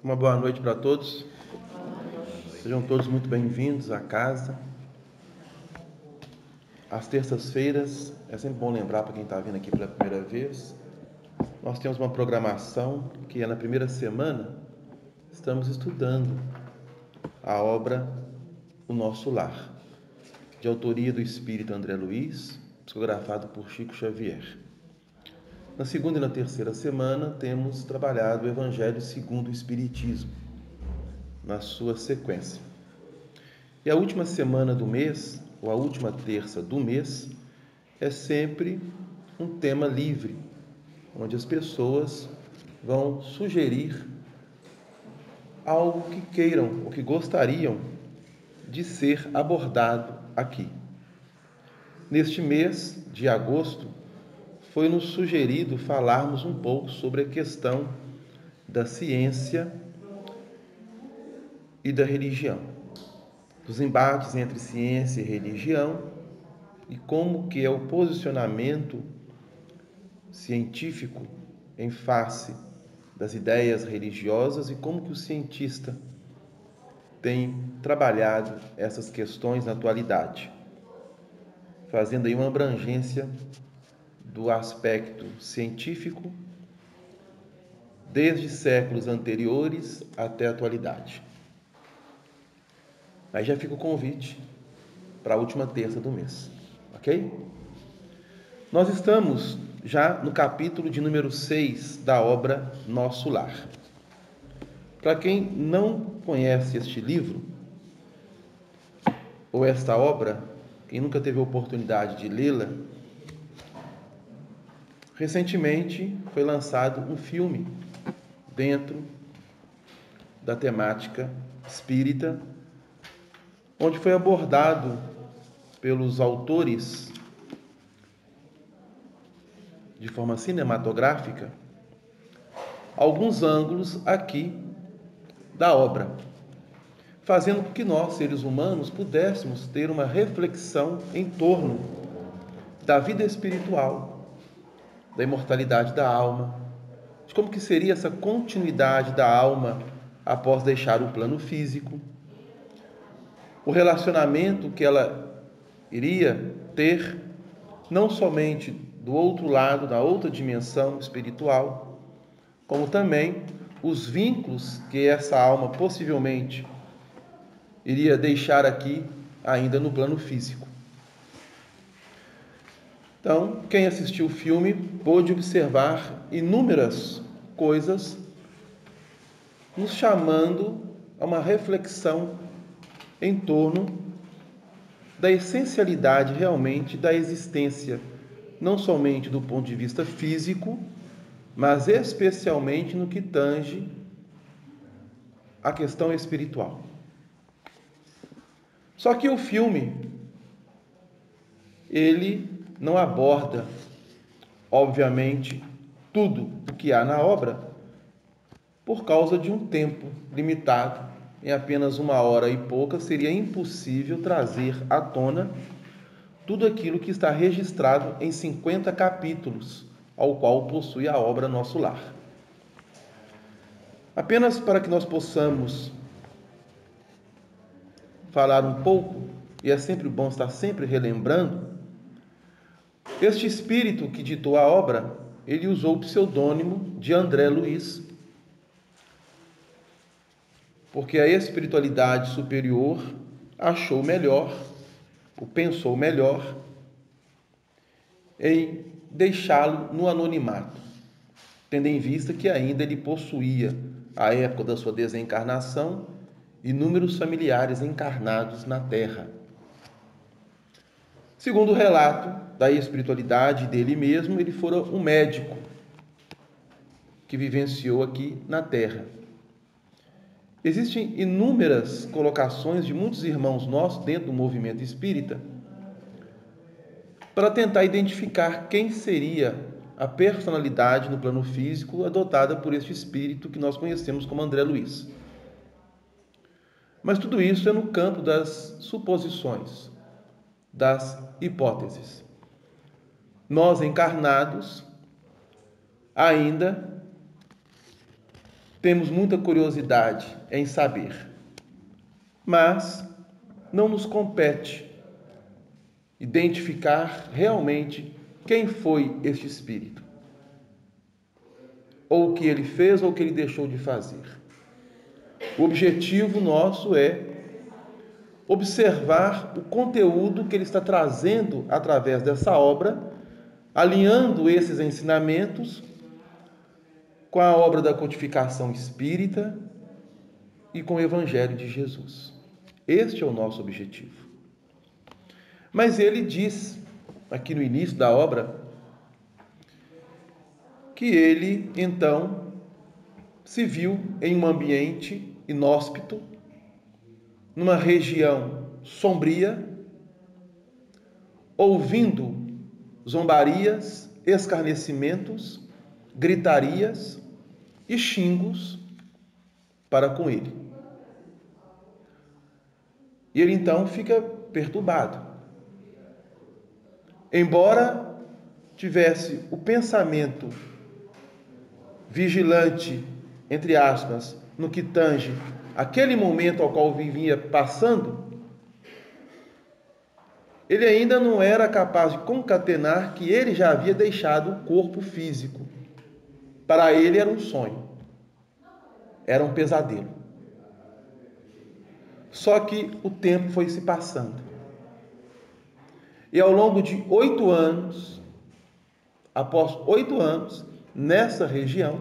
Uma boa noite para todos. Sejam todos muito bem-vindos à casa. Às terças-feiras, é sempre bom lembrar para quem está vindo aqui pela primeira vez, nós temos uma programação que é na primeira semana, estamos estudando a obra O Nosso Lar, de autoria do espírito André Luiz, psicografado por Chico Xavier. Na segunda e na terceira semana, temos trabalhado o Evangelho segundo o Espiritismo, na sua sequência. E a última semana do mês, ou a última terça do mês, é sempre um tema livre, onde as pessoas vão sugerir algo que queiram ou que gostariam de ser abordado aqui. Neste mês de agosto, foi-nos sugerido falarmos um pouco sobre a questão da ciência e da religião, dos embates entre ciência e religião e como que é o posicionamento científico em face das ideias religiosas e como que o cientista tem trabalhado essas questões na atualidade, fazendo aí uma abrangência do aspecto científico desde séculos anteriores até a atualidade. Aí já fica o convite para a última terça do mês, ok? Nós estamos já no capítulo de número 6 da obra Nosso Lar. Para quem não conhece este livro, ou esta obra, quem nunca teve a oportunidade de lê-la, recentemente foi lançado um filme dentro da temática espírita, onde foi abordado pelos autores de forma cinematográfica alguns ângulos aqui da obra, fazendo com que nós, seres humanos, pudéssemos ter uma reflexão em torno da vida espiritual, da imortalidade da alma, de como que seria essa continuidade da alma após deixar o plano físico, o relacionamento que ela iria ter, não somente do outro lado, da outra dimensão espiritual, como também os vínculos que essa alma possivelmente iria deixar aqui ainda no plano físico. Então, quem assistiu o filme pôde observar inúmeras coisas nos chamando a uma reflexão em torno da essencialidade realmente da existência, não somente do ponto de vista físico, mas especialmente no que tange a questão espiritual. Só que o filme, ele não aborda, obviamente, tudo o que há na obra, por causa de um tempo limitado. Em apenas 1h e pouca, seria impossível trazer à tona tudo aquilo que está registrado em 50 capítulos, ao qual possui a obra Nosso Lar. Apenas para que nós possamos falar um pouco, e é sempre bom estar sempre relembrando, este espírito que ditou a obra, ele usou o pseudônimo de André Luiz, porque a espiritualidade superior achou melhor, ou pensou melhor, em deixá-lo no anonimato, tendo em vista que ainda ele possuía, à época da sua desencarnação, inúmeros familiares encarnados na Terra. Segundo o relato da espiritualidade dele mesmo, ele fora um médico que vivenciou aqui na Terra. Existem inúmeras colocações de muitos irmãos nossos dentro do movimento espírita para tentar identificar quem seria a personalidade no plano físico adotada por este espírito que nós conhecemos como André Luiz. Mas tudo isso é no campo das suposições, das hipóteses. Nós, encarnados, ainda temos muita curiosidade em saber, mas não nos compete identificar realmente quem foi este Espírito, ou o que ele fez ou o que ele deixou de fazer. O objetivo nosso é observar o conteúdo que ele está trazendo através dessa obra, alinhando esses ensinamentos com a obra da codificação espírita e com o Evangelho de Jesus. Este é o nosso objetivo. Mas ele diz, aqui no início da obra, que ele, então, se viu em um ambiente inóspito, numa região sombria, ouvindo zombarias, escarnecimentos, gritarias e xingos para com ele. E ele então fica perturbado. Embora tivesse o pensamento vigilante, entre aspas, no que tange aquele momento ao qual vivia passando, ele ainda não era capaz de concatenar que ele já havia deixado o corpo físico. Para ele era um sonho, era um pesadelo. Só que o tempo foi se passando. E ao longo de 8 anos, após 8 anos, nessa região,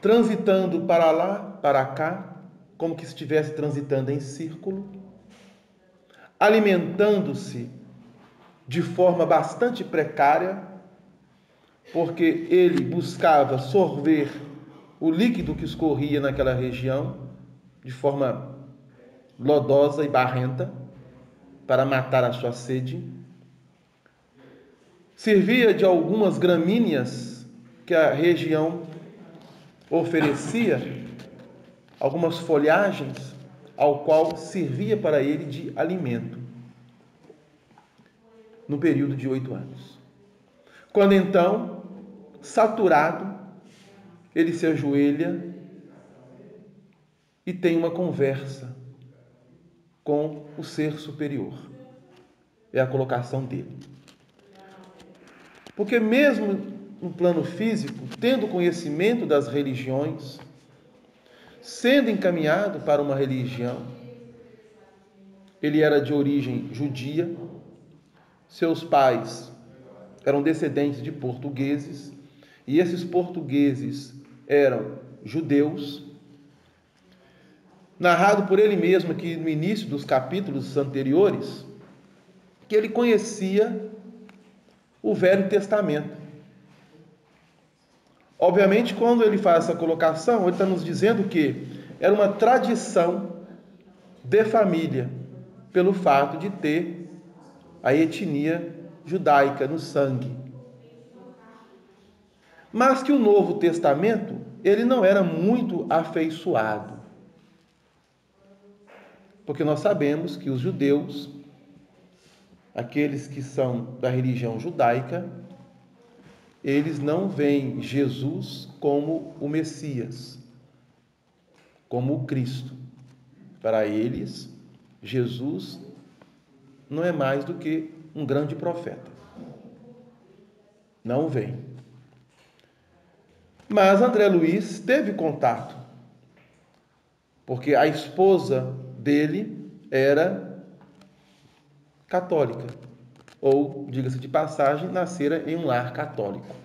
transitando para lá, para cá, como que estivesse transitando em círculo, alimentando-se de forma bastante precária, porque ele buscava sorver o líquido que escorria naquela região de forma lodosa e barrenta para matar a sua sede. Servia de algumas gramíneas que a região oferecia, algumas folhagens, ao qual servia para ele de alimento, no período de 8 anos. Quando então, saturado, ele se ajoelha e tem uma conversa com o ser superior. É a colocação dele. Porque mesmo no plano físico, tendo conhecimento das religiões, sendo encaminhado para uma religião, ele era de origem judia, seus pais eram descendentes de portugueses, e esses portugueses eram judeus. Narrado por ele mesmo aqui no início dos capítulos anteriores, que ele conhecia o Velho Testamento. Obviamente, quando ele faz essa colocação, ele está nos dizendo que era uma tradição de família, pelo fato de ter a etnia judaica no sangue. Mas que o Novo Testamento, ele não era muito afeiçoado. Porque nós sabemos que os judeus, aqueles que são da religião judaica, eles não veem Jesus como o Messias, como o Cristo. Para eles, Jesus não é mais do que um grande profeta. Não vem. Mas André Luiz teve contato, porque a esposa dele era católica, ou, diga-se de passagem, nascera em um lar católico.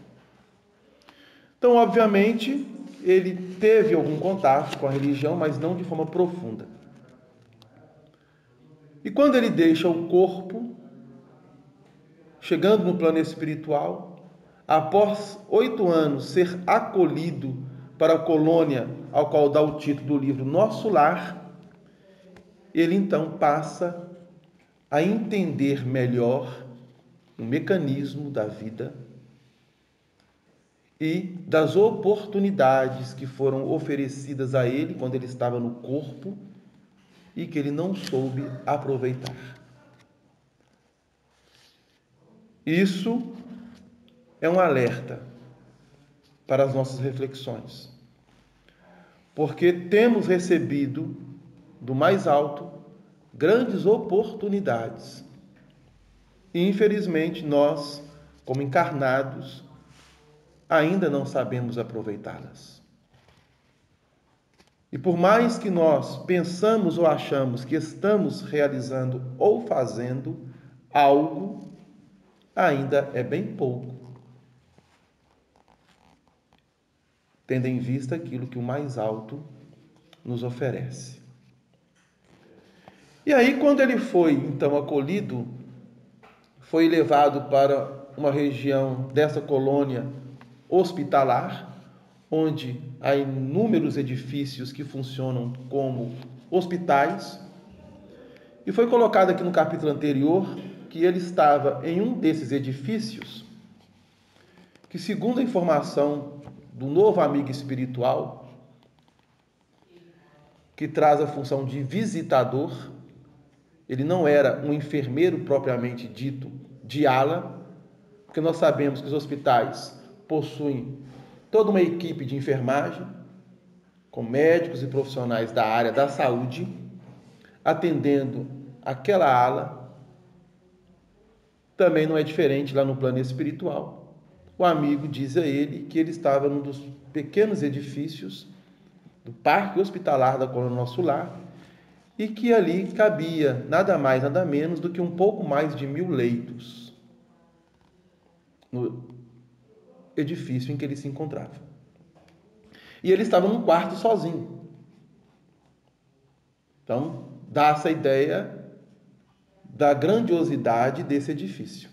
Então, obviamente, ele teve algum contato com a religião, mas não de forma profunda. E quando ele deixa o corpo, chegando no plano espiritual, após 8 anos ser acolhido para a colônia ao qual dá o título do livro Nosso Lar, ele então passa a entender melhor o mecanismo da vida e das oportunidades que foram oferecidas a ele quando ele estava no corpo e que ele não soube aproveitar. Isso é um alerta para as nossas reflexões. Porque temos recebido do mais alto grandes oportunidades. E, infelizmente, nós, como encarnados, ainda não sabemos aproveitá-las. E por mais que nós pensamos ou achamos que estamos realizando ou fazendo algo, ainda é bem pouco, tendo em vista aquilo que o mais alto nos oferece. E aí, quando ele foi, então, acolhido, foi levado para uma região dessa colônia hospitalar, onde há inúmeros edifícios que funcionam como hospitais, e foi colocado aqui no capítulo anterior que ele estava em um desses edifícios, que, segundo a informação do novo amigo espiritual, que traz a função de visitador, ele não era um enfermeiro propriamente dito de ala, porque nós sabemos que os hospitais possuem toda uma equipe de enfermagem, com médicos e profissionais da área da saúde, atendendo aquela ala. Também não é diferente lá no plano espiritual. O amigo diz a ele que ele estava num dos pequenos edifícios do Parque Hospitalar da Colônia Nosso Lar, e que ali cabia nada mais, nada menos do que um pouco mais de 1000 leitos no edifício em que ele se encontrava. E ele estava num quarto sozinho. Então, dá essa ideia da grandiosidade desse edifício.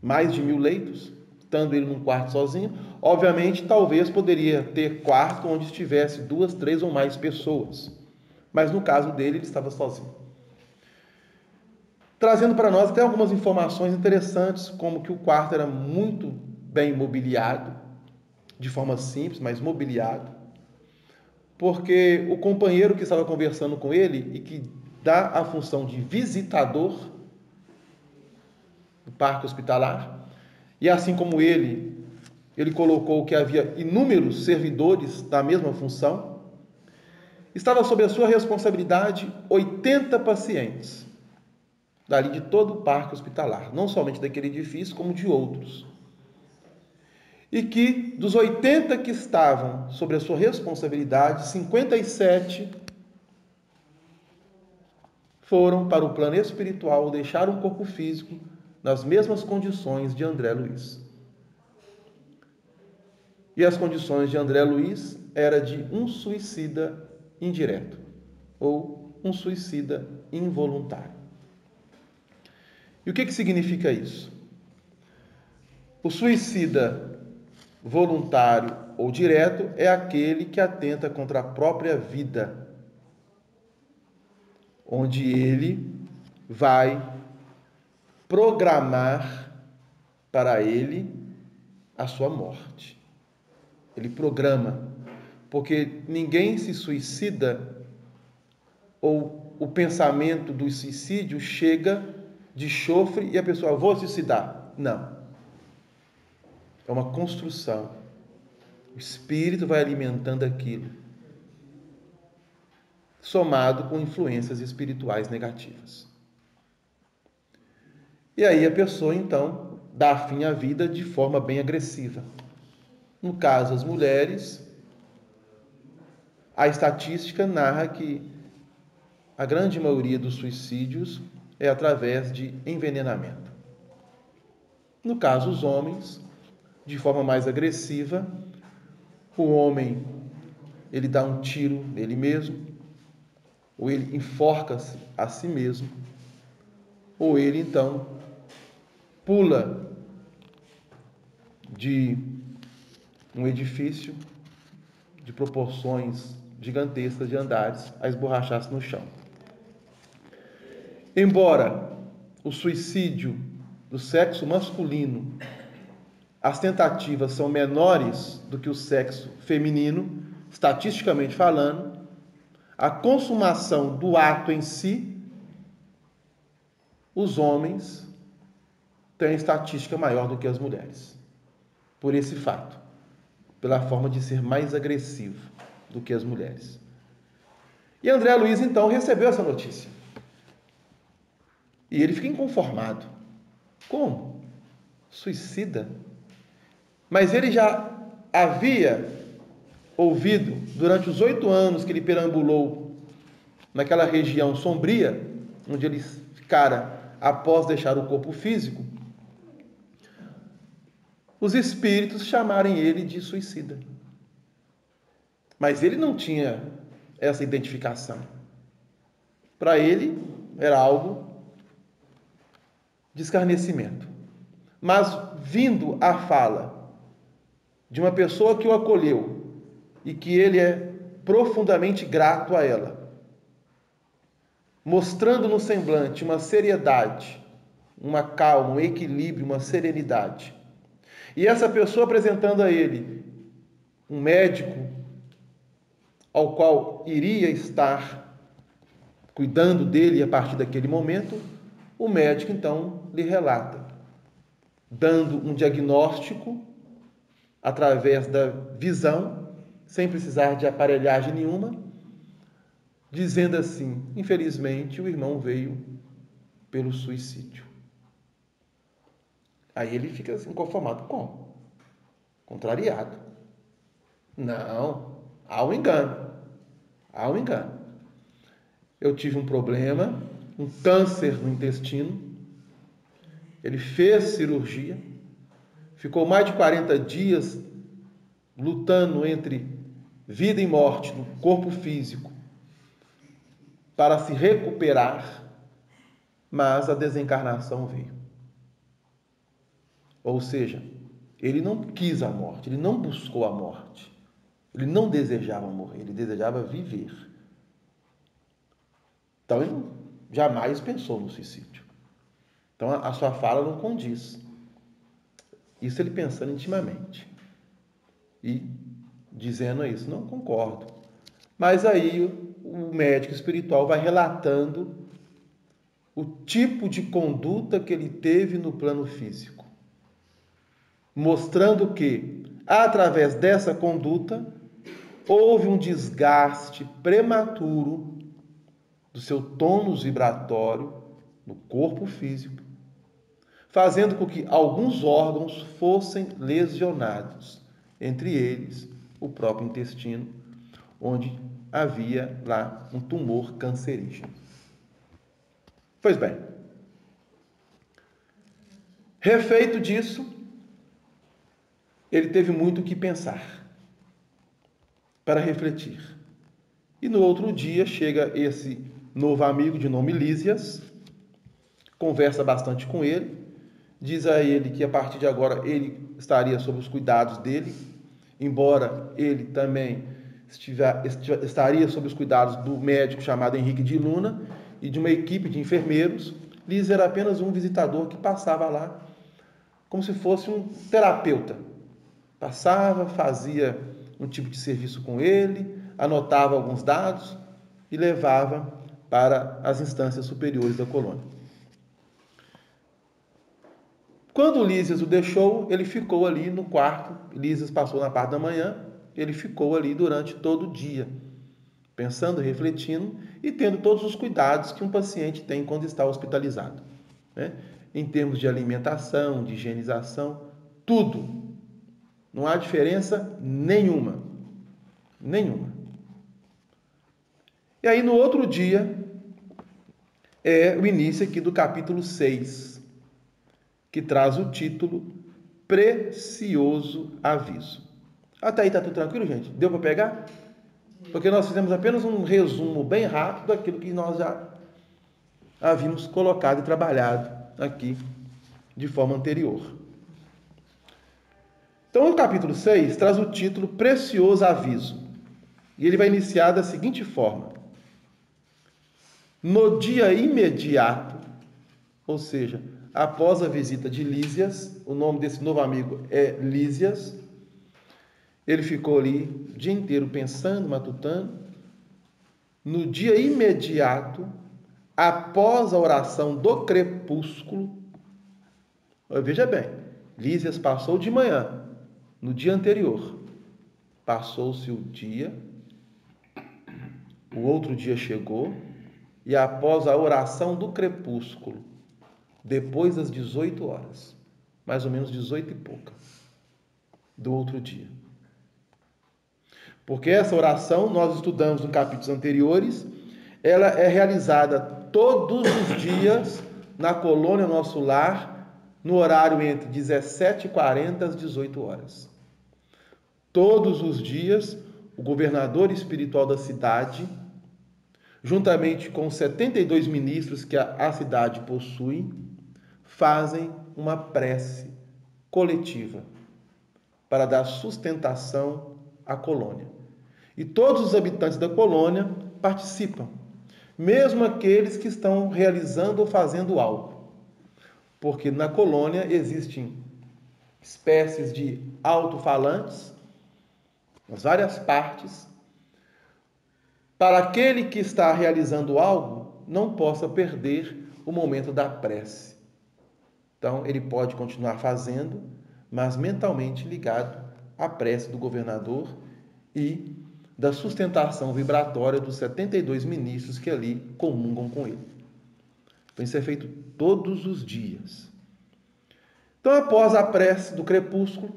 Mais de 1000 leitos, estando ele num quarto sozinho. Obviamente, talvez poderia ter quarto onde estivesse 2, 3 ou mais pessoas. Mas no caso dele, ele estava sozinho. Trazendo para nós até algumas informações interessantes, como que o quarto era muito bem mobiliado, de forma simples, mas mobiliado, porque o companheiro que estava conversando com ele e que dá a função de visitador do parque hospitalar, e assim como ele colocou que havia inúmeros servidores da mesma função, estava sob a sua responsabilidade 80 pacientes, dali de todo o parque hospitalar, não somente daquele edifício, como de outros. E que dos 80 que estavam sob a sua responsabilidade, 57 foram para o plano espiritual, deixaram o corpo físico nas mesmas condições de André Luiz. E as condições de André Luiz era de um suicida indireto ou um suicida involuntário. E o que significa isso? O suicida voluntário ou direto é aquele que atenta contra a própria vida, onde ele vai programar para ele a sua morte. Ele programa, porque ninguém se suicida ou o pensamento do suicídio chega de chofre e a pessoa, vou suicidar. Não. É uma construção. O espírito vai alimentando aquilo, somado com influências espirituais negativas. E aí a pessoa, então, dá fim à vida de forma bem agressiva. No caso, as mulheres, a estatística narra que a grande maioria dos suicídios é através de envenenamento. No caso, os homens, de forma mais agressiva, o homem, ele dá um tiro nele mesmo, ou ele enforca-se a si mesmo, ou ele, então, pula de um edifício de proporções gigantescas de andares a esborrachar-se no chão. Embora o suicídio do sexo masculino, as tentativas são menores do que o sexo feminino, estatisticamente falando, a consumação do ato em si, os homens têm estatística maior do que as mulheres, por esse fato. pela forma de ser mais agressivo do que as mulheres. E André Luiz, então, recebeu essa notícia. E ele fica inconformado. Como? Suicida? Mas ele já havia ouvido, durante os 8 anos que ele perambulou naquela região sombria, onde ele ficara após deixar o corpo físico, os espíritos chamarem ele de suicida. Mas ele não tinha essa identificação. Para ele, era algo de escarnecimento. Mas, vindo a fala de uma pessoa que o acolheu e que ele é profundamente grato a ela, mostrando no semblante uma seriedade, uma calma, um equilíbrio, uma serenidade, e essa pessoa apresentando a ele um médico ao qual iria estar cuidando dele a partir daquele momento, o médico então lhe relata, dando um diagnóstico através da visão, sem precisar de aparelhagem nenhuma, dizendo assim: infelizmente o irmão veio pelo suicídio. Aí ele fica assim, inconformado. Como? Contrariado. Não, há um engano. Há um engano. Eu tive um problema, um câncer no intestino. Ele fez cirurgia, ficou mais de 40 dias lutando entre vida e morte no corpo físico para se recuperar, mas a desencarnação veio. Ou seja, ele não quis a morte, ele não buscou a morte, ele não desejava morrer, ele desejava viver. Então ele jamais pensou no suicídio. Então a sua fala não condiz. Isso ele pensando intimamente. E dizendo isso, não concordo. Mas aí o médico espiritual vai relatando o tipo de conduta que ele teve no plano físico, mostrando que, através dessa conduta, houve um desgaste prematuro do seu tônus vibratório no corpo físico, fazendo com que alguns órgãos fossem lesionados, entre eles o próprio intestino, onde havia lá um tumor cancerígeno. Pois bem, refeito disso, ele teve muito o que pensar, para refletir. E no outro dia chega esse novo amigo de nome Lísias, conversa bastante com ele, diz a ele que a partir de agora ele estaria sob os cuidados dele, embora ele também estaria sob os cuidados do médico chamado Henrique de Luna e de uma equipe de enfermeiros. Lísias era apenas um visitador que passava lá como se fosse um terapeuta. Passava, fazia um tipo de serviço com ele, anotava alguns dados e levava para as instâncias superiores da colônia. Quando Lísias o deixou, ele ficou ali no quarto. Lísias passou na parte da manhã, ele ficou ali durante todo o dia, pensando, refletindo e tendo todos os cuidados que um paciente tem quando está hospitalizado, né? Em termos de alimentação, de higienização, tudo. Não há diferença nenhuma. Nenhuma. E aí, no outro dia, é o início aqui do capítulo 6, que traz o título Precioso Aviso. Até aí está tudo tranquilo, gente? Deu para pegar? Porque nós fizemos apenas um resumo bem rápido daquilo que nós já havíamos colocado e trabalhado aqui de forma anterior. Então, o capítulo 6 traz o título Precioso Aviso. E ele vai iniciar da seguinte forma: no dia imediato, ou seja, após a visita de Lísias, o nome desse novo amigo é Lísias, ele ficou ali o dia inteiro pensando, matutando. No dia imediato, após a oração do crepúsculo, veja bem, Lísias passou de manhã, no dia anterior, Passou-se o dia, o outro dia chegou, e após a oração do crepúsculo, depois das 18 horas, mais ou menos 18 e pouca, do outro dia. Porque essa oração, nós estudamos em capítulos anteriores, ela é realizada todos os dias na colônia Nosso Lar, no horário entre 17h40 às 18 horas. Todos os dias, o governador espiritual da cidade, juntamente com 72 ministros que a cidade possui, fazem uma prece coletiva para dar sustentação à colônia. E todos os habitantes da colônia participam, mesmo aqueles que estão realizando ou fazendo algo. Porque na colônia existem espécies de alto-falantes, nas várias partes, para aquele que está realizando algo não possa perder o momento da prece. Então, ele pode continuar fazendo, mas mentalmente ligado à prece do governador e da sustentação vibratória dos 72 ministros que ali comungam com ele. Então, isso é feito todos os dias. Então, após a prece do crepúsculo,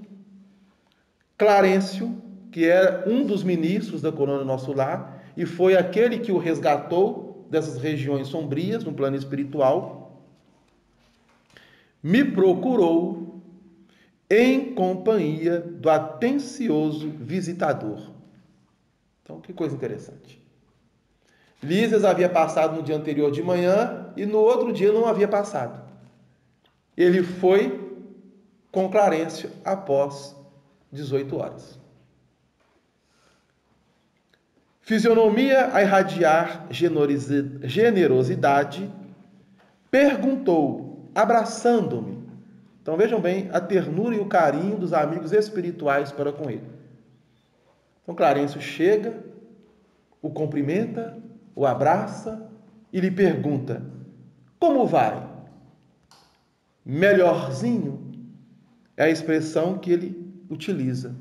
Clarencio, que era um dos ministros da colônia Nosso Lar, e foi aquele que o resgatou dessas regiões sombrias no plano espiritual, me procurou em companhia do atencioso visitador. Então, que coisa interessante. Lísias havia passado no dia anterior de manhã e no outro dia não havia passado. Ele foi com Clarencio após 18 horas. Fisionomia a irradiar generosidade, perguntou, abraçando-me. Então vejam bem a ternura e o carinho dos amigos espirituais para com ele. Então Clarencio chega, o cumprimenta, o abraça e lhe pergunta, como vai? Melhorzinho é a expressão que ele utiliza.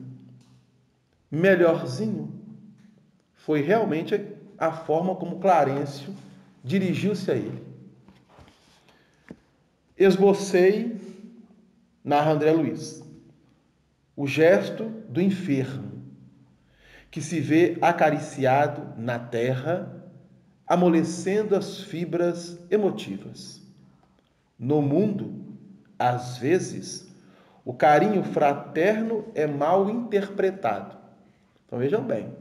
Melhorzinho foi realmente a forma como Clarencio dirigiu-se a ele. Esbocei, narra André Luiz, o gesto do enfermo, que se vê acariciado na terra, amolecendo as fibras emotivas. No mundo, às vezes, o carinho fraterno é mal interpretado. Então vejam bem,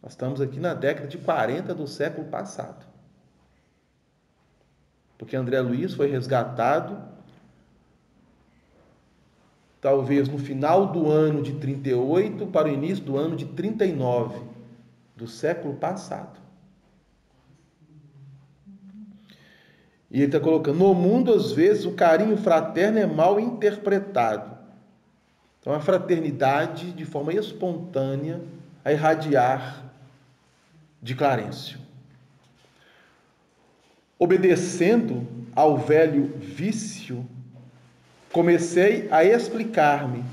nós estamos aqui na década de 40 do século passado. Porque André Luiz foi resgatado talvez no final do ano de 38 para o início do ano de 39 do século passado. E ele está colocando, no mundo às vezes o carinho fraterno é mal interpretado. Então a fraternidade de forma espontânea a irradiar de Clarencio. Obedecendo ao velho vício, comecei a explicar-me,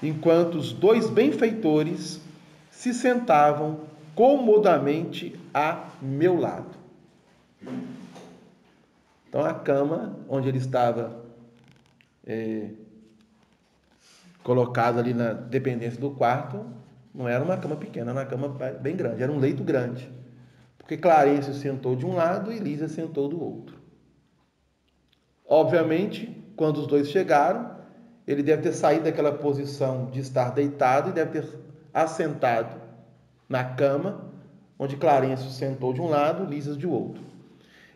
enquanto os dois benfeitores se sentavam comodamente a meu lado. Então a cama onde ele estava colocado ali na dependência do quarto, não era uma cama pequena, era uma cama bem grande, era um leito grande. Porque Clarencio sentou de um lado e Lísia sentou do outro. Obviamente, quando os dois chegaram, ele deve ter saído daquela posição de estar deitado e deve ter assentado na cama, onde Clarencio sentou de um lado, Lísias de outro.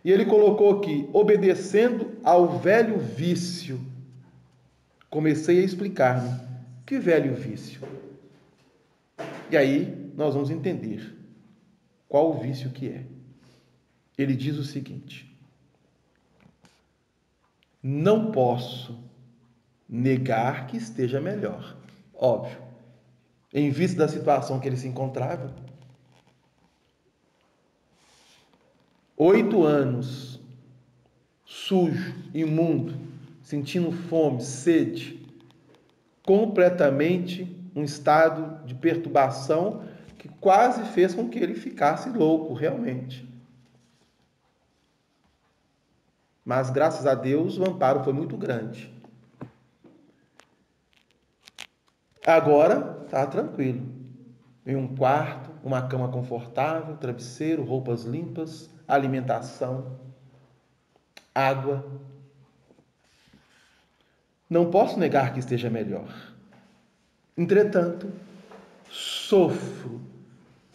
E ele colocou aqui, obedecendo ao velho vício. Comecei a explicar-me, que velho vício? E aí nós vamos entender qual o vício que é. Ele diz o seguinte, não posso negar que esteja melhor. Óbvio, em vista da situação que ele se encontrava, 8 anos, sujo, imundo, sentindo fome, sede, completamente um estado de perturbação que quase fez com que ele ficasse louco, realmente. Mas, graças a Deus, o amparo foi muito grande. Agora, está tranquilo. Em um quarto, uma cama confortável, travesseiro, roupas limpas, alimentação, água. Não posso negar que esteja melhor. Entretanto, sofro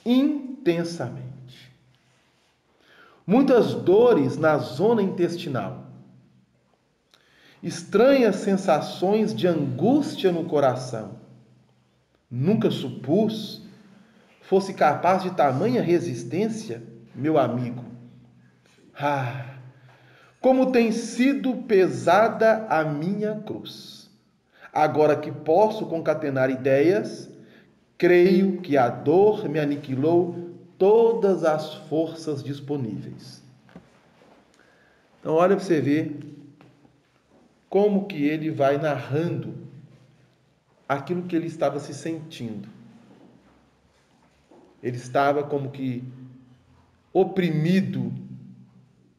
intensamente. Muitas dores na zona intestinal. Estranhas sensações de angústia no coração. Nunca supus fosse capaz de tamanha resistência, meu amigo. Como tem sido pesada a minha cruz. Agora que posso concatenar ideias, creio que a dor me aniquilou todas as forças disponíveis. Então, olha para você ver como que ele vai narrando aquilo que ele estava se sentindo. Ele estava como que oprimido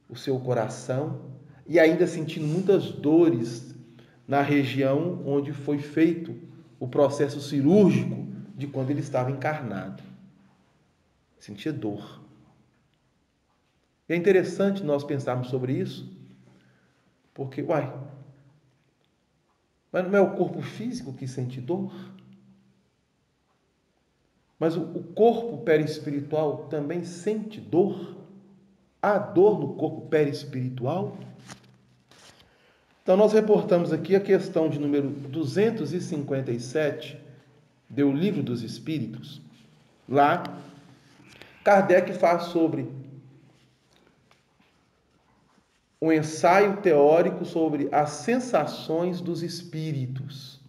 o seu coração e ainda sentindo muitas dores na região onde foi feito o processo cirúrgico de quando ele estava encarnado. Sentia dor. E é interessante nós pensarmos sobre isso, porque, mas não é o corpo físico que sente dor? Mas o corpo perispiritual também sente dor? Há dor no corpo perispiritual? Então, nós reportamos aqui a questão de número 257 do Livro dos Espíritos. Lá, Kardec faz sobre um ensaio teórico sobre as sensações dos espíritos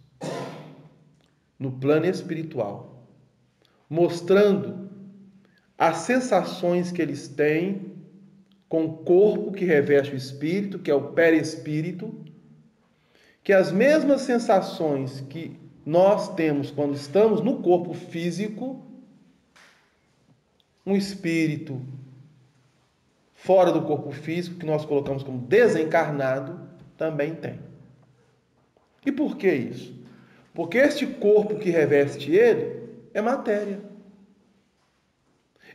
no plano espiritual, mostrando as sensações que eles têm com o corpo que reveste o espírito, que é o perispírito, que as mesmas sensações que nós temos quando estamos no corpo físico, um espírito fora do corpo físico, que nós colocamos como desencarnado, também tem. E por que isso? Porque este corpo que reveste ele é matéria.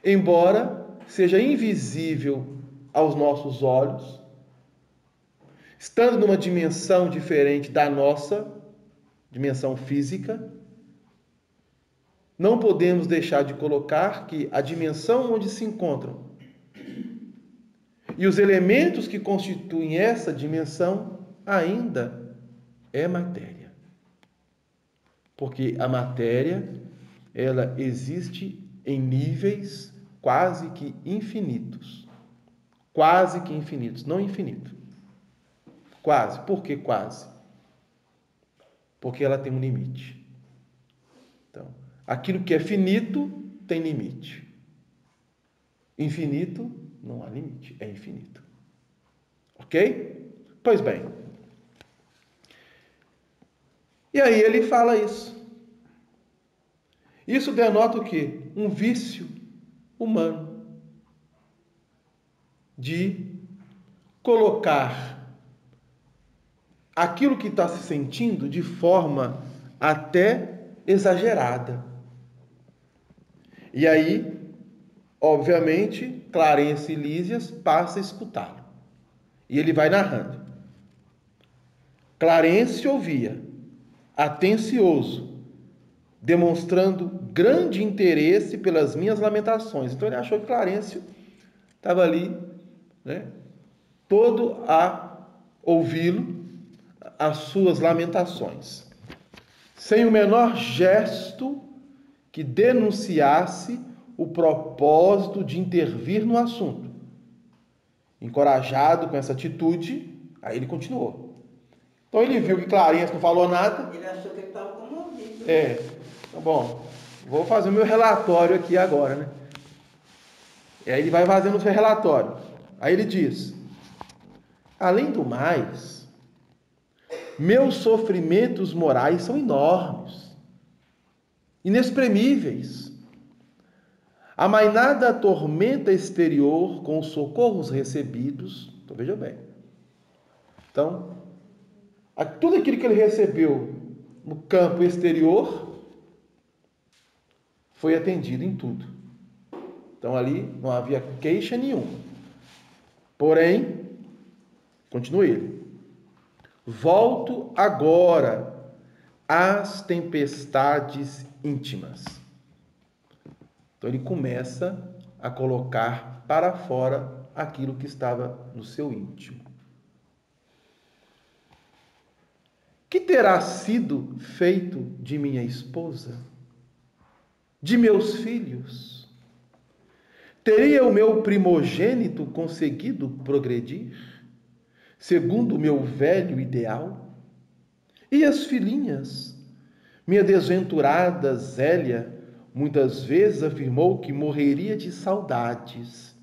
Embora seja invisível aos nossos olhos, estando numa dimensão diferente da nossa dimensão física, não podemos deixar de colocar que a dimensão onde se encontram e os elementos que constituem essa dimensão ainda é matéria. Porque a matéria, ela existe em níveis quase que infinitos. Quase que infinitos, não infinito. Quase. Por que quase? Porque ela tem um limite. Então, aquilo que é finito tem limite. Infinito não há limite, é infinito. Ok? Pois bem. E aí ele fala isso. Isso denota o quê? Um vício humano de colocar aquilo que está se sentindo de forma até exagerada. E aí, obviamente, Clarence e Lísias passa a escutá-lo. E ele vai narrando. Clarence ouvia, atencioso, demonstrando grande interesse pelas minhas lamentações. Então ele achou que Clarence estava ali, todo a ouvi-lo, as suas lamentações, sem o menor gesto que denunciasse o propósito de intervir no assunto. Encorajado com essa atitude, aí ele continuou. Então ele viu que Clarence não falou nada. Ele achou que ele estava comovido. Então, bom, vou fazer o meu relatório aqui agora, né? E aí ele vai fazendo o seu relatório. Aí ele diz: além do mais, meus sofrimentos morais são enormes. inexprimíveis. Amainada a tormenta exterior com os socorros recebidos. Então, veja bem. Então, tudo aquilo que ele recebeu no campo exterior foi atendido em tudo. Então, ali não havia queixa nenhuma. Porém, continua ele. Volto agora às tempestades íntimas. Então ele começa a colocar para fora aquilo que estava no seu íntimo. Que terá sido feito de minha esposa? De meus filhos? Teria o meu primogênito conseguido progredir, segundo o meu velho ideal? E as filhinhas? Minha desventurada Zélia muitas vezes afirmou que morreria de saudades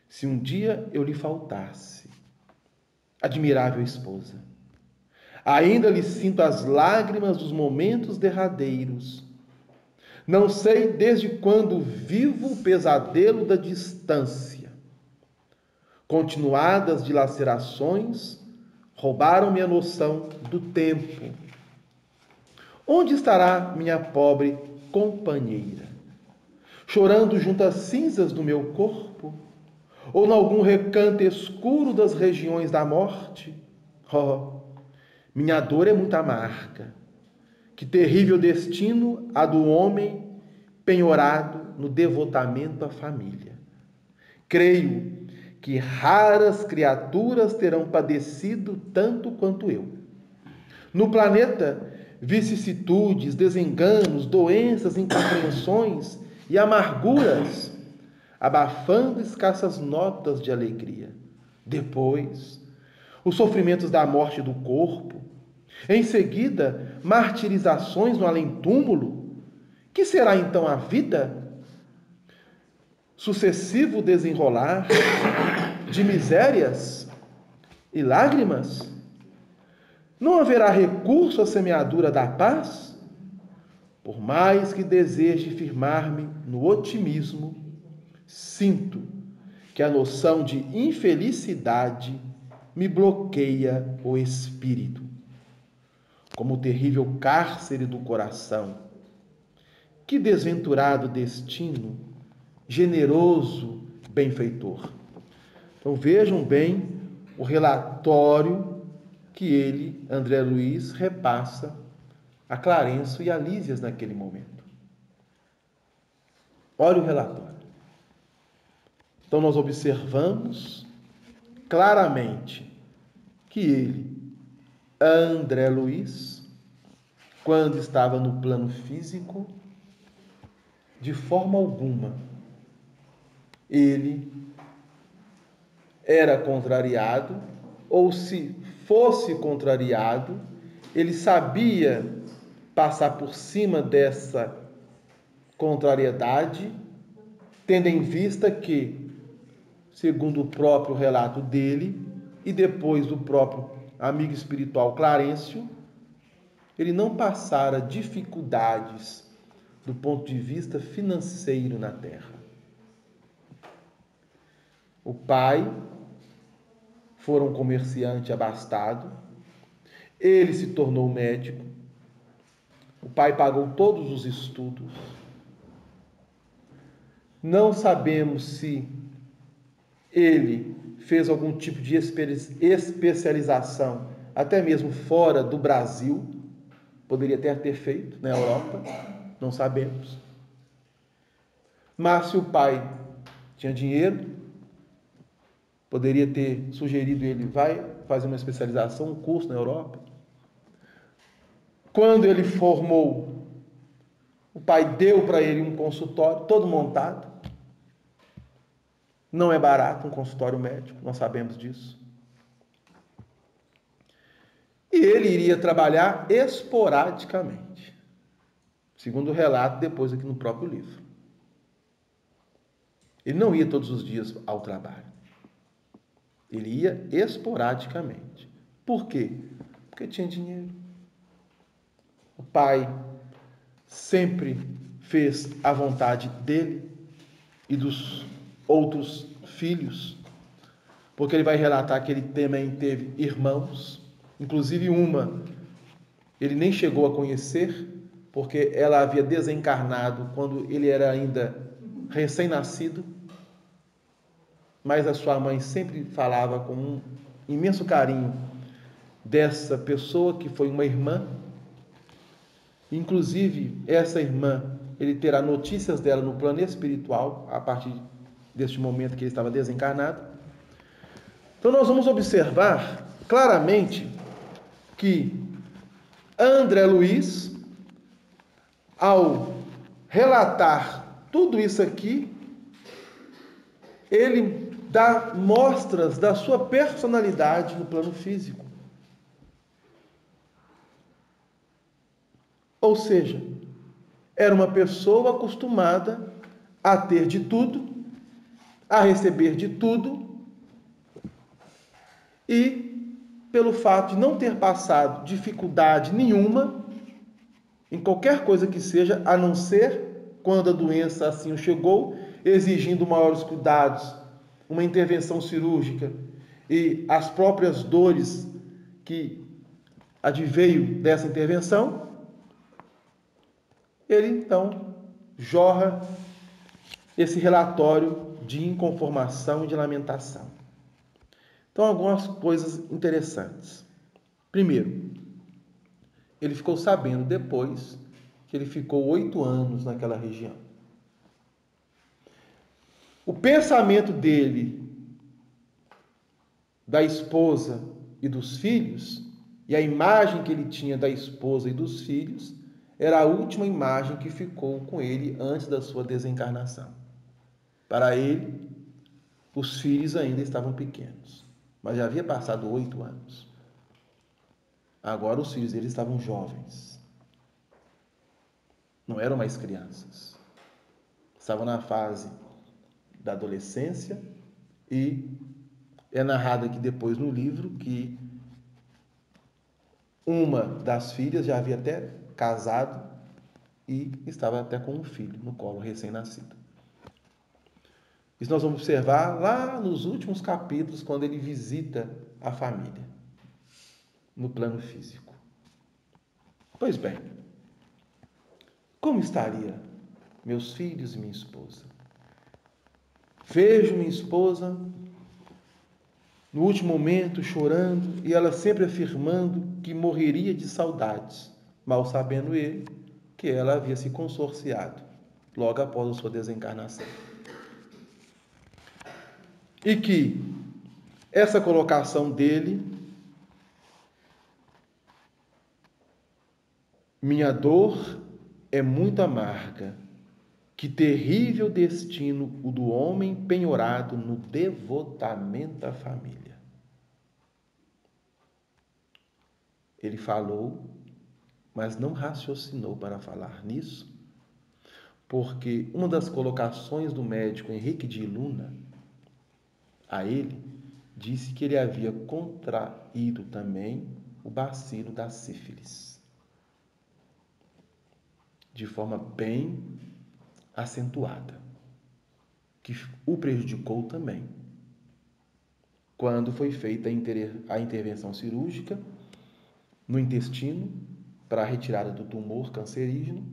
se um dia eu lhe faltasse. Admirável esposa! Ainda lhe sinto as lágrimas dos momentos derradeiros. Não sei desde quando vivo o pesadelo da distância. Continuadas dilacerações roubaram-me a noção do tempo. Onde estará minha pobre companheira? Chorando junto às cinzas do meu corpo? Ou em algum recanto escuro das regiões da morte? Oh, minha dor é muito amarga. Que terrível destino a do homem penhorado no devotamento à família. Creio que raras criaturas terão padecido tanto quanto eu. No planeta, vicissitudes, desenganos, doenças, incompreensões e amarguras, abafando escassas notas de alegria. Depois, os sofrimentos da morte do corpo. Em seguida, martirizações no além-túmulo. Que será então a vida? Sucessivo desenrolar de misérias e lágrimas? Não haverá recurso à semeadura da paz? Por mais que deseje firmar-me no otimismo, sinto que a noção de infelicidade me bloqueia o espírito, como o terrível cárcere do coração. Que desventurado destino, generoso benfeitor. Então vejam bem o relatório que ele, André Luiz, repassa a Clarencio e a Lísias naquele momento. Olha o relatório. Então nós observamos claramente que ele, André Luiz, quando estava no plano físico, de forma alguma, ele era contrariado, ou se fosse contrariado, ele sabia passar por cima dessa contrariedade, tendo em vista que, segundo o próprio relato dele, e depois do próprio amigo espiritual Clarencio, ele não passara dificuldades do ponto de vista financeiro na Terra. O pai fora um comerciante abastado, ele se tornou médico, o pai pagou todos os estudos. Não sabemos se ele fez algum tipo de especialização, até mesmo fora do Brasil, poderia até ter feito na Europa, não sabemos. Mas se o pai tinha dinheiro, poderia ter sugerido ele, vai fazer uma especialização, um curso na Europa. Quando ele formou, o pai deu para ele um consultório todo montado. Não é barato um consultório médico, nós sabemos disso. E ele iria trabalhar esporadicamente, segundo o relato depois aqui no próprio livro. Ele não ia todos os dias ao trabalho. Ele ia esporadicamente. Por quê? Porque tinha dinheiro. O pai sempre fez a vontade dele e dos outros filhos, porque ele vai relatar que ele também teve irmãos, inclusive uma ele nem chegou a conhecer, porque ela havia desencarnado quando ele era ainda recém-nascido, mas a sua mãe sempre falava com um imenso carinho dessa pessoa que foi uma irmã. Inclusive, essa irmã, ele terá notícias dela no plano espiritual, a partir deste momento que ele estava desencarnado. Então, nós vamos observar claramente que André Luiz, ao relatar tudo isso aqui, ele dá mostras da sua personalidade no plano físico. Ou seja, era uma pessoa acostumada a ter de tudo, a receber de tudo, e pelo fato de não ter passado dificuldade nenhuma em qualquer coisa que seja, a não ser quando a doença assim o chegou, exigindo maiores cuidados, uma intervenção cirúrgica e as próprias dores que adveio dessa intervenção, ele então jorra esse relatório de inconformação e de lamentação. Então, algumas coisas interessantes. Primeiro, ele ficou sabendo depois que ele ficou 8 anos naquela região. O pensamento dele, da esposa e dos filhos, e a imagem que ele tinha da esposa e dos filhos, era a última imagem que ficou com ele antes da sua desencarnação. Para ele, os filhos ainda estavam pequenos, mas já havia passado 8 anos. Agora os filhos dele estavam jovens. Não eram mais crianças. Estavam na fase da adolescência e é narrado aqui depois no livro que uma das filhas já havia até casado e estava até com um filho no colo, recém-nascido. Isso nós vamos observar lá nos últimos capítulos, quando ele visita a família, no plano físico. Pois bem, como estaria meus filhos e minha esposa? Vejo minha esposa no último momento chorando e ela sempre afirmando que morreria de saudades, mal sabendo ele que ela havia se consorciado logo após a sua desencarnação. E que essa colocação dele, minha dor é muito amarga, que terrível destino o do homem penhorado no devotamento à família. Ele falou, mas não raciocinou para falar nisso, porque uma das colocações do médico Henrique de Luna a ele disse que ele havia contraído também o bacilo da sífilis, de forma bem acentuada, que o prejudicou também. Quando foi feita a intervenção cirúrgica no intestino para a retirada do tumor cancerígeno,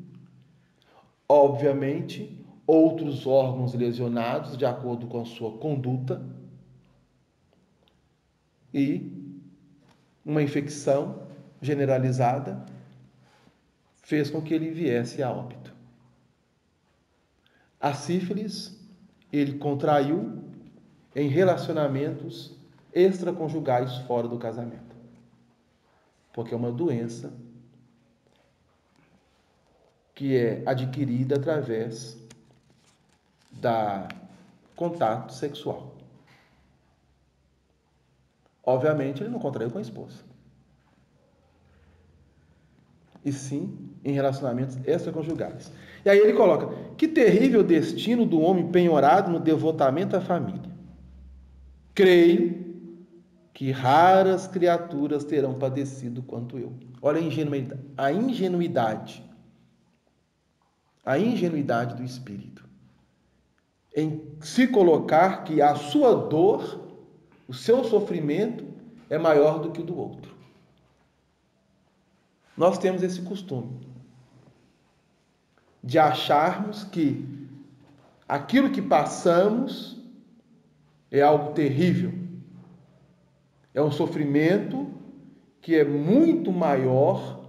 obviamente, outros órgãos lesionados de acordo com a sua conduta e uma infecção generalizada fez com que ele viesse a óbito. A sífilis ele contraiu em relacionamentos extraconjugais fora do casamento, porque é uma doença que é adquirida através da contato sexual. Obviamente, ele não contraiu com a esposa, e sim em relacionamentos extraconjugais. E aí ele coloca: que terrível destino do homem penhorado no devotamento à família. Creio que raras criaturas terão padecido quanto eu. Olha a ingenuidade a ingenuidade do espírito em se colocar que a sua dor, o seu sofrimento é maior do que o do outro. Nós temos esse costume de acharmos que aquilo que passamos é algo terrível, é um sofrimento que é muito maior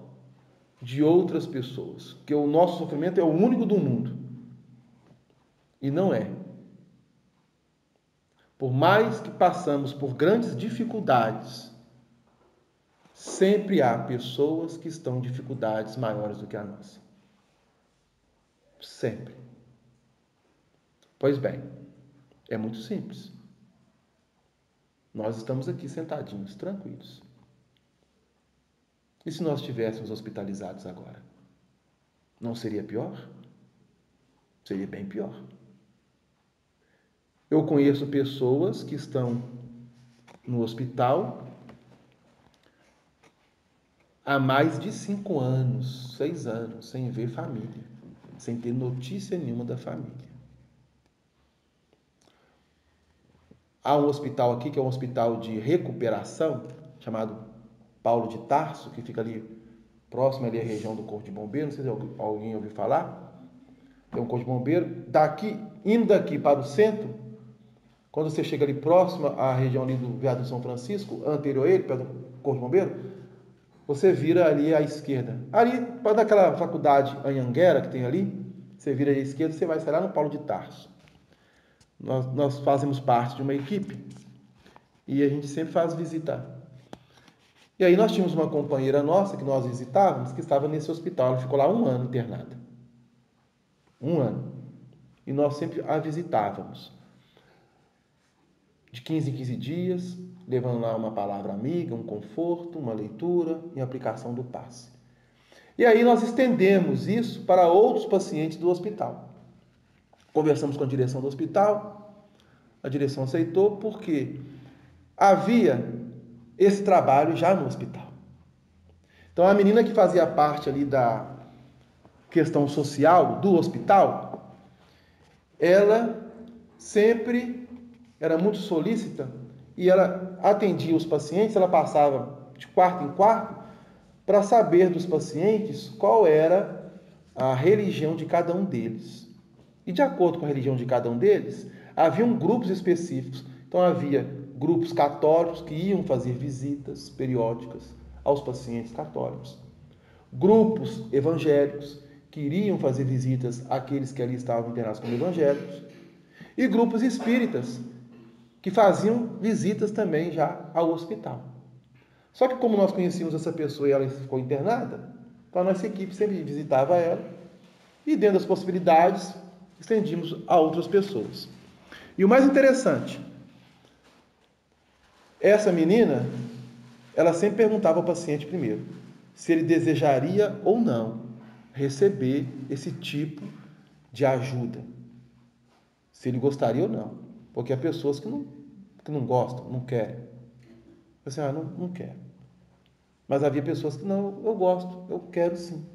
de outras pessoas, que o nosso sofrimento é o único do mundo. E não é. Por mais que passamos por grandes dificuldades, sempre há pessoas que estão em dificuldades maiores do que a nossa. Sempre. Pois bem, é muito simples. Nós estamos aqui sentadinhos, tranquilos. E se nós estivéssemos hospitalizados agora? Não seria pior? Seria bem pior. Eu conheço pessoas que estão no hospital há mais de 5 anos, 6 anos, sem ver família, sem ter notícia nenhuma da família. Há um hospital aqui, que é um hospital de recuperação, chamado Paulo de Tarso, que fica ali próximo ali à região do Corpo de Bombeiro, não sei se alguém ouviu falar. Tem um Corpo de Bombeiro. Indo daqui para o centro, quando você chega ali próximo à região ali do Viaduto São Francisco, anterior a ele, perto do Corpo de Bombeiro, você vira ali à esquerda. Ali, para daquela faculdade Anhanguera que tem ali, você vira à esquerda, você vai sair lá no Paulo de Tarso. Nós fazemos parte de uma equipe e a gente sempre faz visita. E aí nós tínhamos uma companheira nossa que nós visitávamos, que estava nesse hospital. Ela ficou lá 1 ano internada. 1 ano. E nós sempre a visitávamos. De 15 em 15 dias, levando lá uma palavra amiga, um conforto, uma leitura e a aplicação do passe. E aí nós estendemos isso para outros pacientes do hospital. Conversamos com a direção do hospital, a direção aceitou porque havia esse trabalho já no hospital. Então a menina que fazia parte ali da questão social do hospital, ela sempre era muito solícita e ela atendia os pacientes, ela passava de quarto em quarto para saber dos pacientes qual era a religião de cada um deles. E de acordo com a religião de cada um deles, haviam grupos específicos. Então havia grupos católicos que iam fazer visitas periódicas aos pacientes católicos. Grupos evangélicos que iriam fazer visitas àqueles que ali estavam internados como evangélicos. E grupos espíritas que faziam visitas também já ao hospital. Só que como nós conhecíamos essa pessoa e ela ficou internada, então a nossa equipe sempre visitava ela e dentro das possibilidades estendimos a outras pessoas. E o mais interessante, essa menina, ela sempre perguntava ao paciente primeiro se ele desejaria ou não receber esse tipo de ajuda, se ele gostaria ou não, porque há pessoas que não gostam, não querem. Assim, não quero. Mas havia pessoas que não, eu gosto, eu quero sim.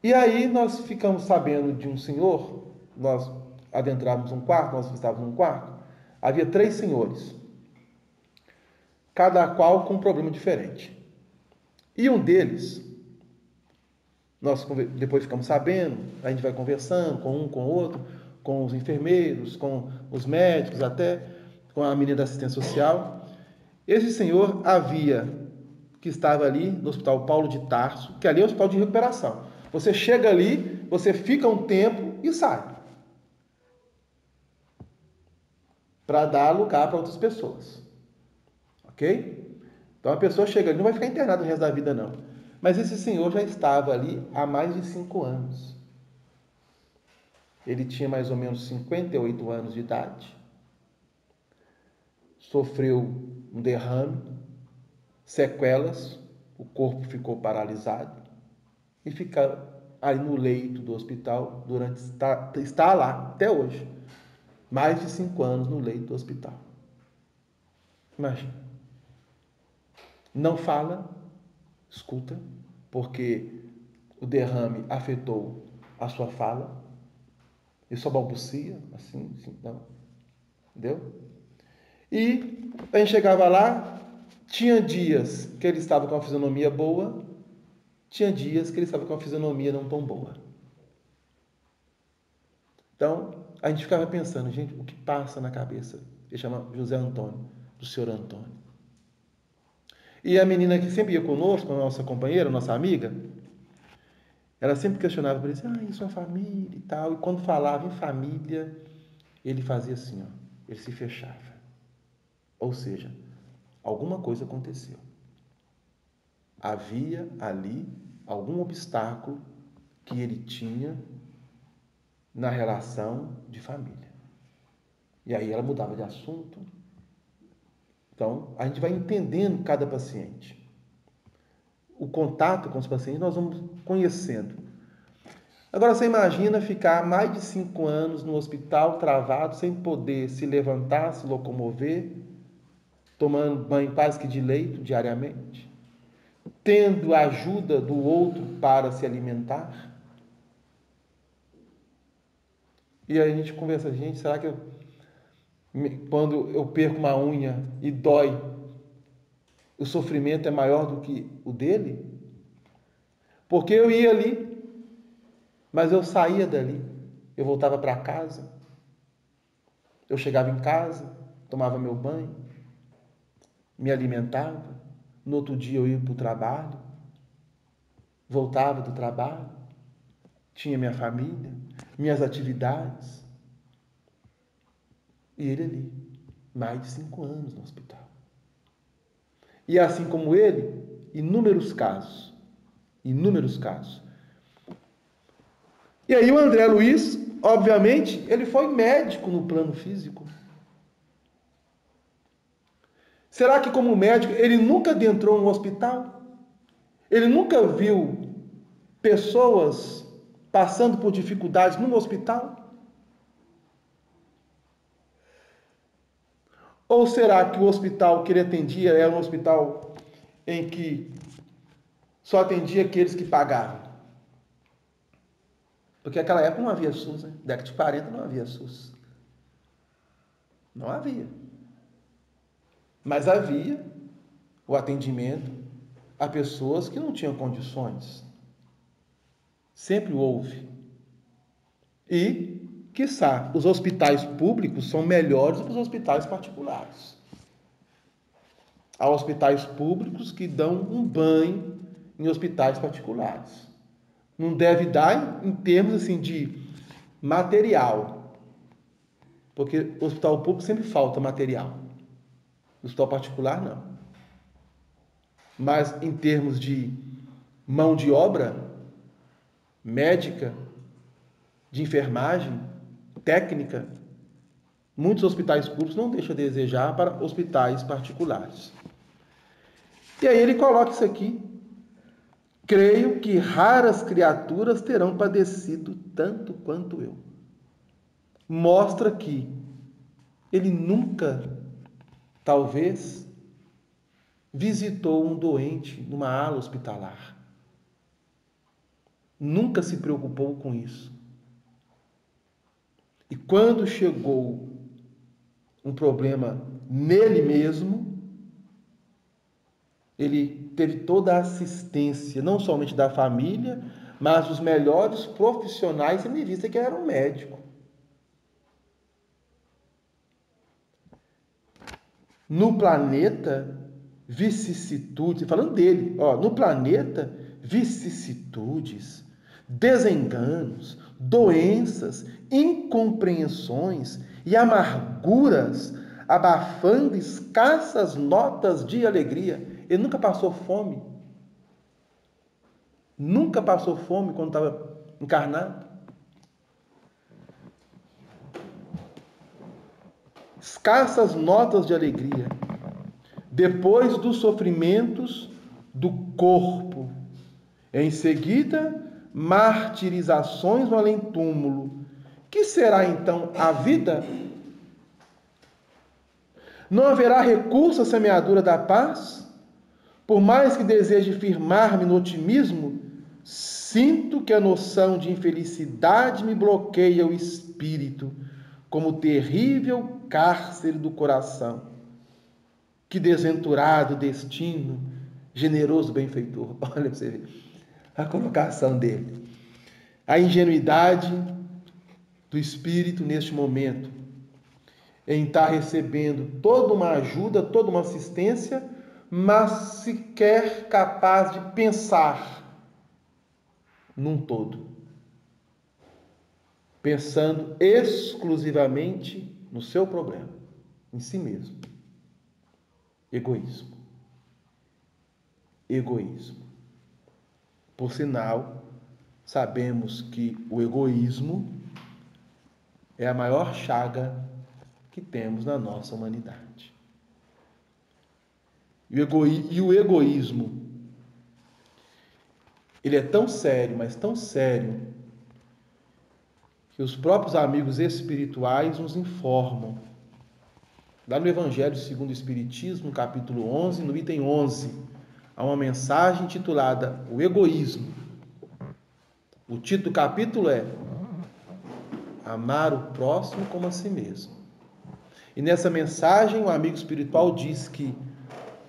E aí nós ficamos sabendo de um senhor, nós adentrávamos um quarto, nós estávamos num quarto, havia 3 senhores, cada qual com um problema diferente. E um deles, nós depois ficamos sabendo, a gente vai conversando com um, com o outro, com os enfermeiros, com os médicos, até com a menina da assistência social. Esse senhor que estava ali no Hospital Paulo de Tarso, que ali é um hospital de recuperação. Você chega ali, você fica um tempo e sai. Para dar lugar para outras pessoas. Ok? Então a pessoa chega ali, não vai ficar internada o resto da vida não. Mas esse senhor já estava ali há mais de 5 anos. Ele tinha mais ou menos 58 anos de idade. Sofreu um derrame, sequelas, o corpo ficou paralisado e fica aí no leito do hospital está lá até hoje. Mais de 5 anos no leito do hospital. Imagina. Não fala, escuta, porque o derrame afetou a sua fala. Ele só balbucia, assim, não. Entendeu? E a gente chegava lá, tinha dias que ele estava com uma fisionomia boa, tinha dias que ele estava com uma fisionomia não tão boa. Então, a gente ficava pensando, gente, o que passa na cabeça? Ele chama José Antônio, do senhor Antônio. E a menina que sempre ia conosco, a nossa companheira, a nossa amiga, ela sempre questionava para ele, isso é família e tal. E quando falava em família, ele fazia assim, ó, ele se fechava. Ou seja, alguma coisa aconteceu. Havia ali algum obstáculo que ele tinha na relação de família. E aí ela mudava de assunto. Então, a gente vai entendendo cada paciente. O contato com os pacientes nós vamos conhecendo. Agora você imagina ficar mais de 5 anos no hospital travado, sem poder se levantar, se locomover, tomando banho quase que de leito diariamente, tendo a ajuda do outro para se alimentar. E aí a gente conversa, gente, será que quando eu perco uma unha e dói, o sofrimento é maior do que o dele? Porque eu ia ali, mas eu saía dali, eu voltava para casa, eu chegava em casa, tomava meu banho, me alimentava, no outro dia eu ia para o trabalho, voltava do trabalho, tinha minha família, minhas atividades, e ele ali, mais de 5 anos no hospital. E assim como ele, inúmeros casos. Inúmeros casos. E aí o André Luiz, obviamente, ele foi médico no plano físico. Será que como médico ele nunca adentrou um hospital? Ele nunca viu pessoas passando por dificuldades num hospital? Ou será que o hospital que ele atendia era um hospital em que só atendia aqueles que pagavam? Porque naquela época não havia SUS, né? Década de 40 não havia SUS. Não havia. Mas havia o atendimento a pessoas que não tinham condições. Sempre houve. E, quiçá, os hospitais públicos são melhores do que os hospitais particulares. Há hospitais públicos que dão um banho em hospitais particulares. Não deve dar em termos assim de material, porque o hospital público sempre falta material. No hospital particular, não. Mas em termos de mão de obra, médica, de enfermagem, técnica, muitos hospitais públicos não deixam a desejar para hospitais particulares. E aí ele coloca isso aqui. Creio que raras criaturas terão padecido tanto quanto eu. Mostra que ele nunca, talvez, visitou um doente numa ala hospitalar. Nunca se preocupou com isso. E quando chegou um problema nele mesmo, ele teve toda a assistência, não somente da família, mas dos melhores profissionais, tendo em vista que ele era um médico. No planeta, vicissitudes, falando dele, no planeta, vicissitudes, desenganos, doenças, incompreensões e amarguras, abafando escassas notas de alegria. Ele nunca passou fome. Nunca passou fome quando estava encarnado. Escassas notas de alegria. Depois dos sofrimentos do corpo. Em seguida, martirizações no além-túmulo. Que será então a vida? Não haverá recurso à semeadura da paz? Por mais que deseje firmar-me no otimismo, Sinto que a noção de infelicidade me bloqueia o espírito como terrível cárcere do coração. Que desventurado destino, generoso benfeitor. Olha para você ver a colocação dele. A ingenuidade do espírito neste momento em estar recebendo toda uma ajuda, toda uma assistência, mas sequer capaz de pensar num todo, pensando exclusivamente no seu problema, em si mesmo. Egoísmo. Egoísmo. Por sinal, sabemos que o egoísmo é a maior chaga que temos na nossa humanidade. E o egoísmo, ele é tão sério, mas tão sério, que os próprios amigos espirituais nos informam. Lá no Evangelho segundo o Espiritismo, no capítulo 11, no item 11, há uma mensagem intitulada O Egoísmo. O título do capítulo é Amar o próximo como a si mesmo. E nessa mensagem, o amigo espiritual diz que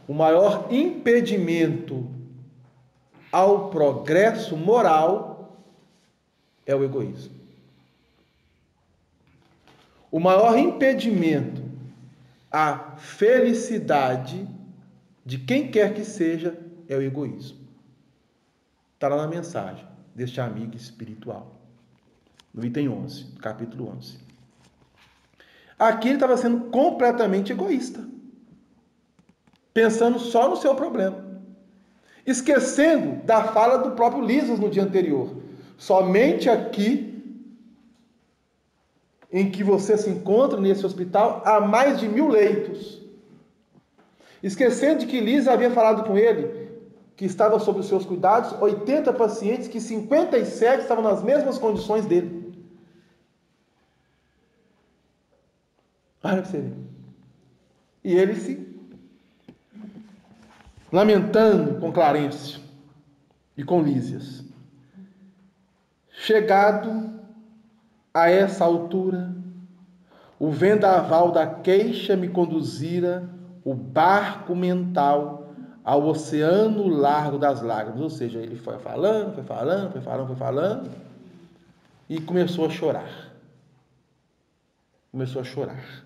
o maior impedimento ao progresso moral é o egoísmo. O maior impedimento à felicidade de quem quer que seja é o egoísmo. Está lá na mensagem deste amigo espiritual, no item 11, capítulo 11. Aqui ele estava sendo completamente egoísta, pensando só no seu problema, esquecendo da fala do próprio Lisas no dia anterior. Somente aqui, em que você se encontra nesse hospital, há mais de 1000 leitos. Esquecendo de que Lisas havia falado com ele, que estava sob os seus cuidados, 80 pacientes, que 57 estavam nas mesmas condições dele. Olha para você ver. E ele se lamentando com Clarencio e com Lísias. Chegado a essa altura, o vendaval da queixa me conduzira o barco mental ao oceano largo das lágrimas. Ou seja, ele foi falando e começou a chorar. Começou a chorar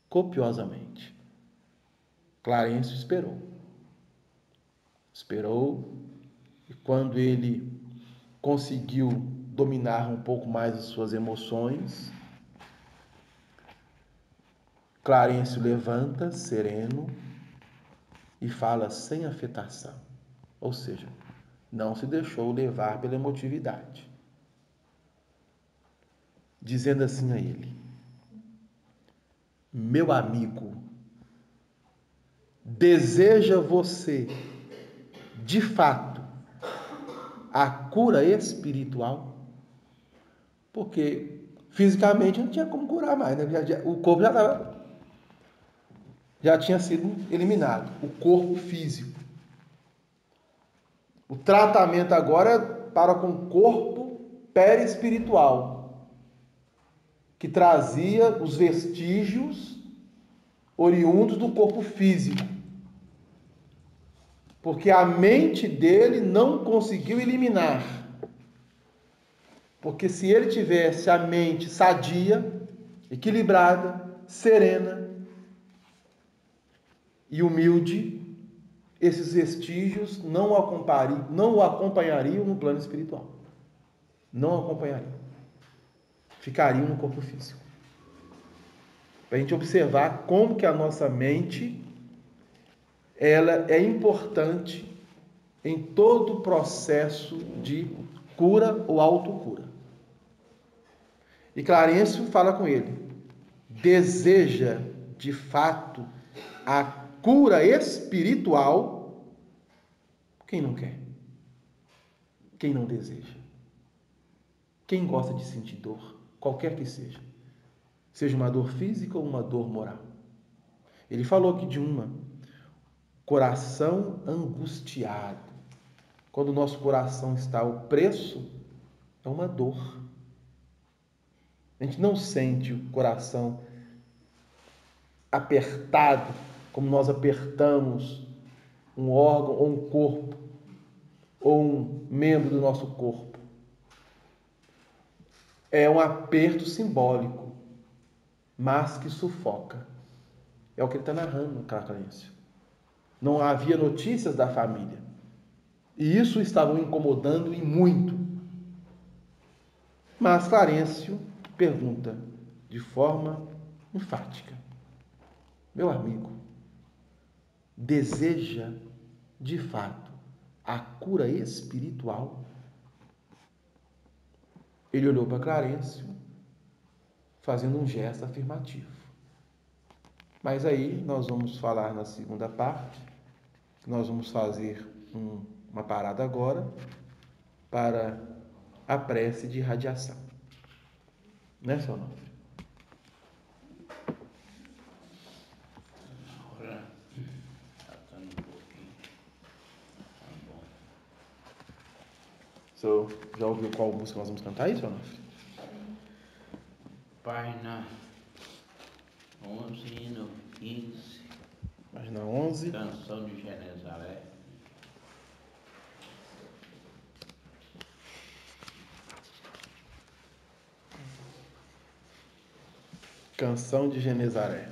copiosamente. Clarencio esperou, e quando ele conseguiu dominar um pouco mais as suas emoções, Clarencio levanta, sereno, e fala sem afetação. Ou seja, não se deixou levar pela emotividade. Dizendo assim a ele: meu amigo, deseja você, de fato, a cura espiritual? Porque fisicamente não tinha como curar mais, né? O corpo já tinha sido eliminado, o corpo físico. O tratamento agora é para com o corpo perispiritual, que trazia os vestígios oriundos do corpo físico. Porque a mente dele não conseguiu eliminar. Porque se ele tivesse a mente sadia, equilibrada, serena e humilde, esses vestígios não o acompanhariam no plano espiritual. Não acompanhariam. Ficariam no corpo físico. Para a gente observar como que a nossa mente ela é importante em todo o processo de cura ou autocura. E Clarencio fala com ele: deseja de fato a cura espiritual? Quem não quer? Quem não deseja? Quem gosta de sentir dor, qualquer que seja? Seja uma dor física ou uma dor moral. Ele falou aqui de uma coração angustiado. quando o nosso coração está opresso, é uma dor. A gente não sente o coração apertado, como nós apertamos um órgão ou um corpo, ou um membro do nosso corpo. É um aperto simbólico, mas que sufoca. É o que ele está narrando no Clarencio. Não havia notícias da família. E isso estava incomodando e muito. Mas Clarencio pergunta de forma enfática: meu amigo, deseja de fato a cura espiritual? Ele olhou para Clarencio, fazendo um gesto afirmativo. Mas aí nós vamos falar na segunda parte, nós vamos fazer uma parada agora para a prece de irradiação. Né, seu nome? Agora, tratando um pouquinho. Tá bom. O senhor já ouviu qual música nós vamos cantar aí, seu nome? Página 11 e no 15. Página 11. Canção de Genezaré. Canção de Genezaré.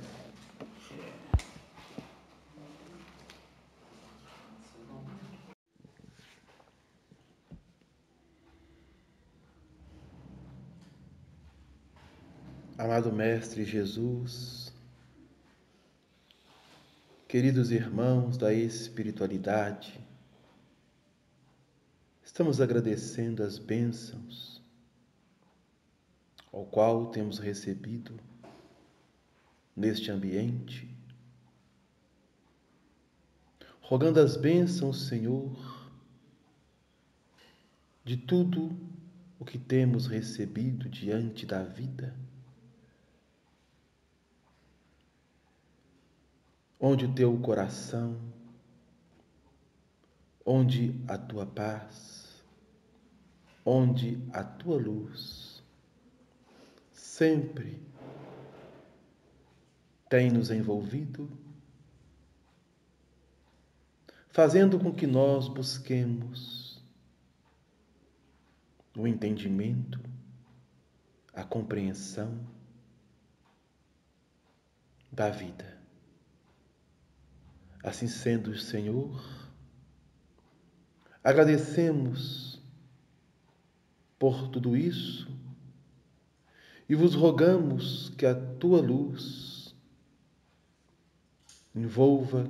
Amado Mestre Jesus, queridos irmãos da espiritualidade, estamos agradecendo as bênçãos ao qual temos recebido neste ambiente, rogando as bênçãos, Senhor, de tudo o que temos recebido diante da vida, onde o teu coração, onde a tua paz, onde a tua luz sempre tem nos envolvido, fazendo com que nós busquemos o entendimento, a compreensão da vida. Assim sendo, Senhor, agradecemos por tudo isso e vos rogamos que a tua luz envolva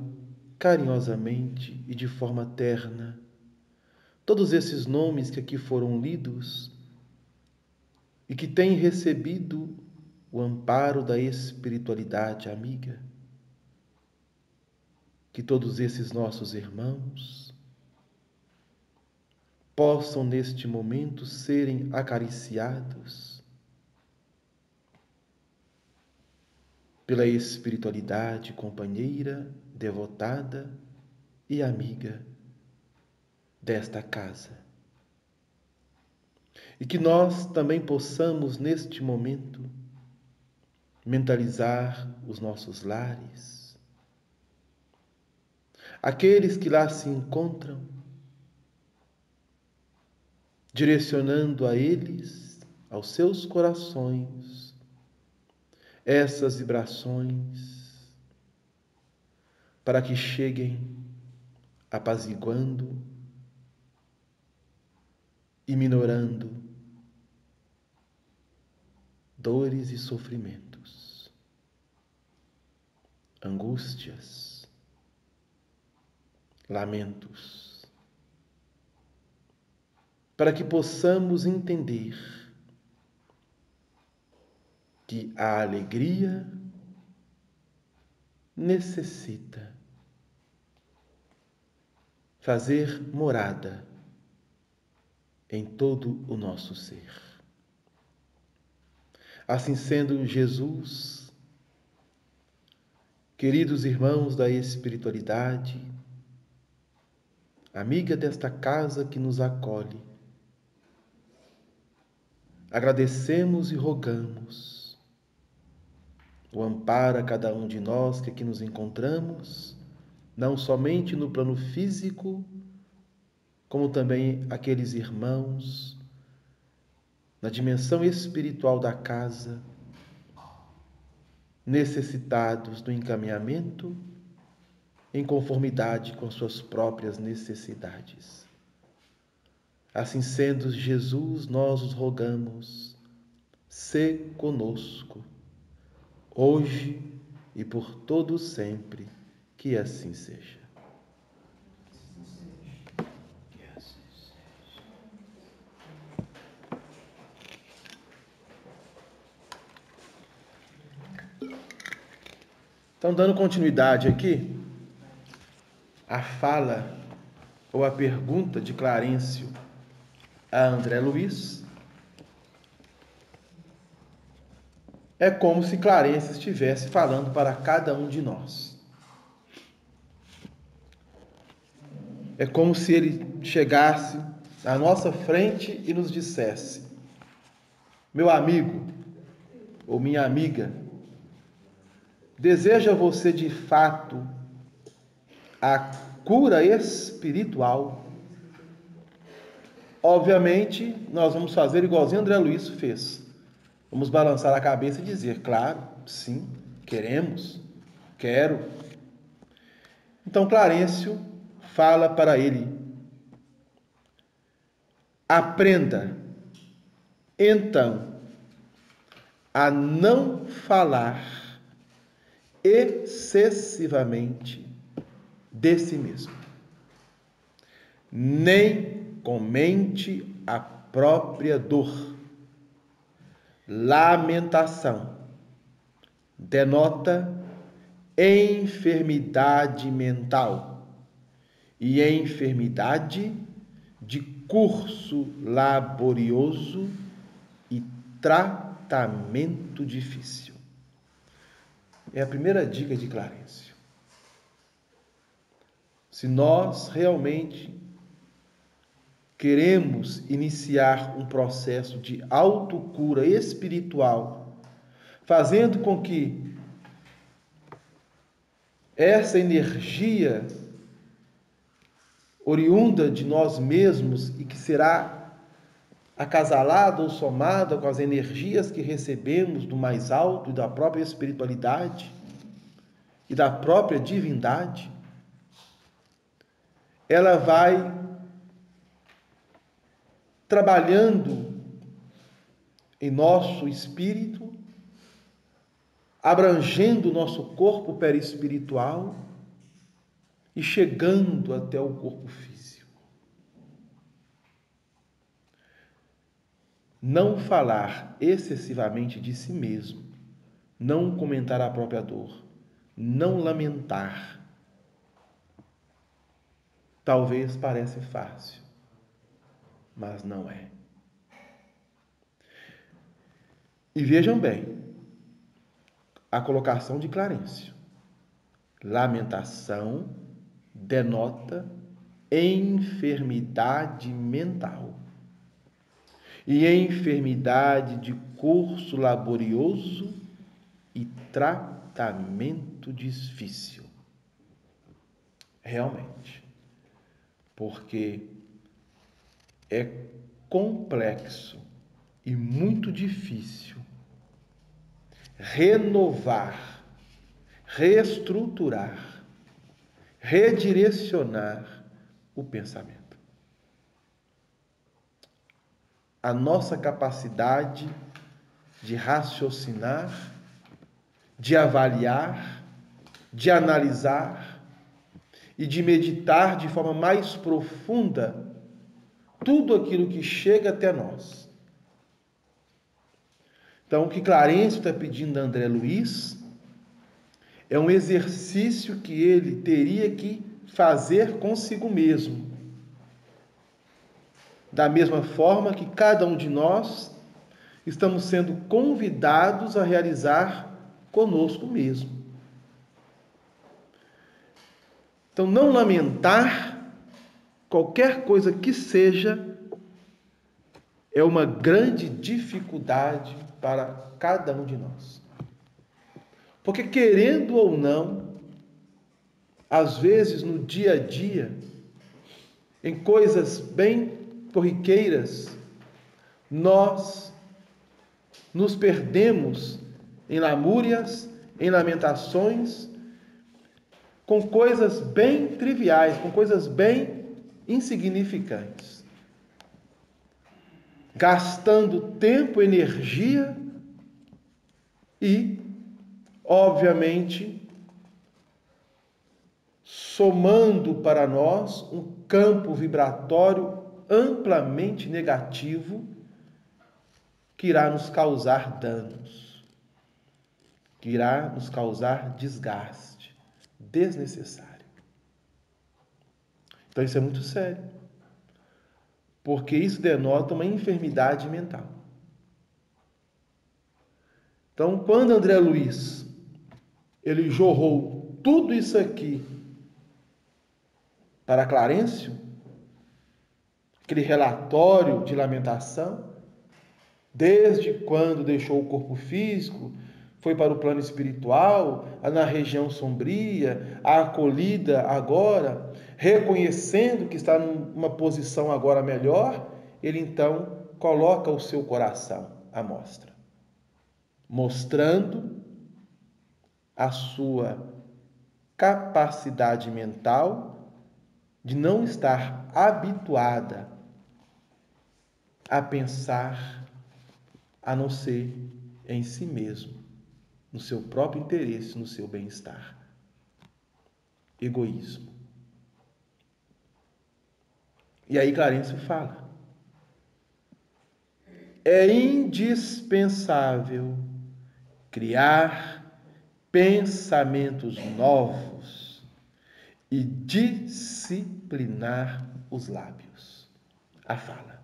carinhosamente e de forma terna todos esses nomes que aqui foram lidos e que têm recebido o amparo da espiritualidade amiga. Que todos esses nossos irmãos possam neste momento serem acariciados pela espiritualidade companheira, devotada e amiga desta casa. E que nós também possamos neste momento mentalizar os nossos lares, aqueles que lá se encontram, direcionando a eles, aos seus corações, essas vibrações, para que cheguem apaziguando e minorando dores e sofrimentos, angústias, lamentos, para que possamos entender que a alegria necessita fazer morada em todo o nosso ser. Assim sendo, Jesus, queridos irmãos da espiritualidade, amiga desta casa que nos acolhe, agradecemos e rogamos o amparo a cada um de nós que aqui nos encontramos, não somente no plano físico, como também aqueles irmãos na dimensão espiritual da casa, necessitados do encaminhamento em conformidade com suas próprias necessidades. Assim sendo, Jesus, nós os rogamos, sê conosco, hoje e por todo sempre, que assim seja. Que assim seja. Então, dando continuidade aqui, a fala ou a pergunta de Clarencio a André Luiz, é como se Clarencio estivesse falando para cada um de nós. É como se ele chegasse à nossa frente e nos dissesse: meu amigo ou minha amiga, deseja você de fato a cura espiritual? Obviamente, nós vamos fazer igualzinho André Luiz fez. Vamos balançar a cabeça e dizer, claro, sim, queremos, quero. Então, Clarencio fala para ele: aprenda, então, a não falar excessivamente de si mesmo, nem comente a própria dor. Lamentação denota enfermidade mental e enfermidade de curso laborioso e tratamento difícil. É a primeira dica de Clarencio. Se nós realmente queremos iniciar um processo de autocura espiritual, fazendo com que essa energia oriunda de nós mesmos e que será acasalada ou somada com as energias que recebemos do mais alto e da própria espiritualidade e da própria divindade, ela vai trabalhando em nosso espírito, abrangendo o nosso corpo perispiritual e chegando até o corpo físico. Não falar excessivamente de si mesmo, não comentar a própria dor, não lamentar. Talvez pareça fácil, mas não é. E vejam bem a colocação de Clarencio. Lamentação denota enfermidade mental e enfermidade de curso laborioso e tratamento difícil. Realmente, porque é complexo e muito difícil renovar, reestruturar, redirecionar o pensamento. A nossa capacidade de raciocinar, de avaliar, de analisar e de meditar de forma mais profunda tudo aquilo que chega até nós. Então, o que Clarencio está pedindo a André Luiz é um exercício que ele teria que fazer consigo mesmo. Da mesma forma que cada um de nós estamos sendo convidados a realizar conosco mesmo. Então, não lamentar qualquer coisa que seja, é uma grande dificuldade para cada um de nós. Porque, querendo ou não, às vezes no dia a dia, em coisas bem corriqueiras, nós nos perdemos em lamúrias, em lamentações, com coisas bem triviais, com coisas bem insignificantes, gastando tempo, energia e, obviamente, somando para nós um campo vibratório amplamente negativo que irá nos causar danos, que irá nos causar desgaste desnecessário. Então isso é muito sério, porque isso denota uma enfermidade mental. Então, quando André Luiz ele jorrou tudo isso aqui para Clarencio, aquele relatório de lamentação, desde quando deixou o corpo físico, foi para o plano espiritual, na região sombria, a acolhida agora, reconhecendo que está numa posição agora melhor, ele então coloca o seu coração à mostra, mostrando a sua capacidade mental de não estar habituada a pensar a não ser em si mesmo, no seu próprio interesse, no seu bem-estar. Egoísmo. E aí Clarencio fala: é indispensável criar pensamentos novos e disciplinar os lábios. A fala.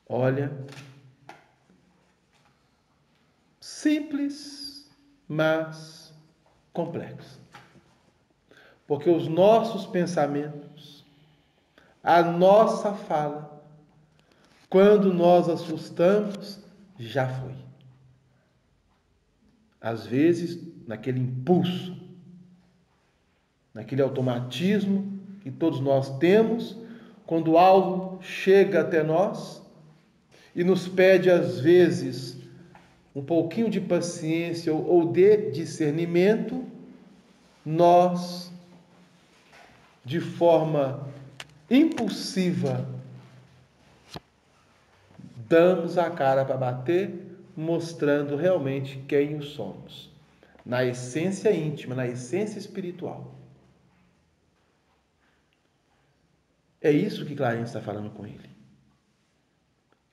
Olha, simples, mas complexo. Porque os nossos pensamentos, a nossa fala, quando nós assustamos, já foi. Às vezes, naquele impulso, naquele automatismo que todos nós temos, quando algo chega até nós e nos pede, às vezes, um pouquinho de paciência ou de discernimento, nós, de forma impulsiva, damos a cara para bater, mostrando realmente quem somos, na essência íntima, na essência espiritual. É isso que Clarencio está falando com ele.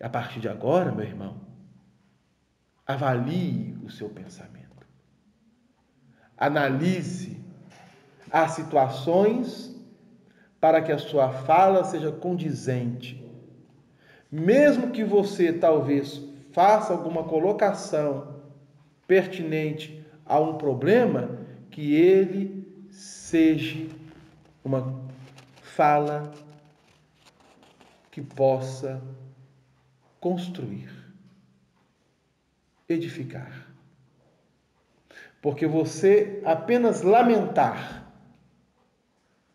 A partir de agora, meu irmão, avalie o seu pensamento. Analise as situações para que a sua fala seja condizente. Mesmo que você talvez faça alguma colocação pertinente a um problema, que ele seja uma fala que possa construir, edificar. Porque você apenas lamentar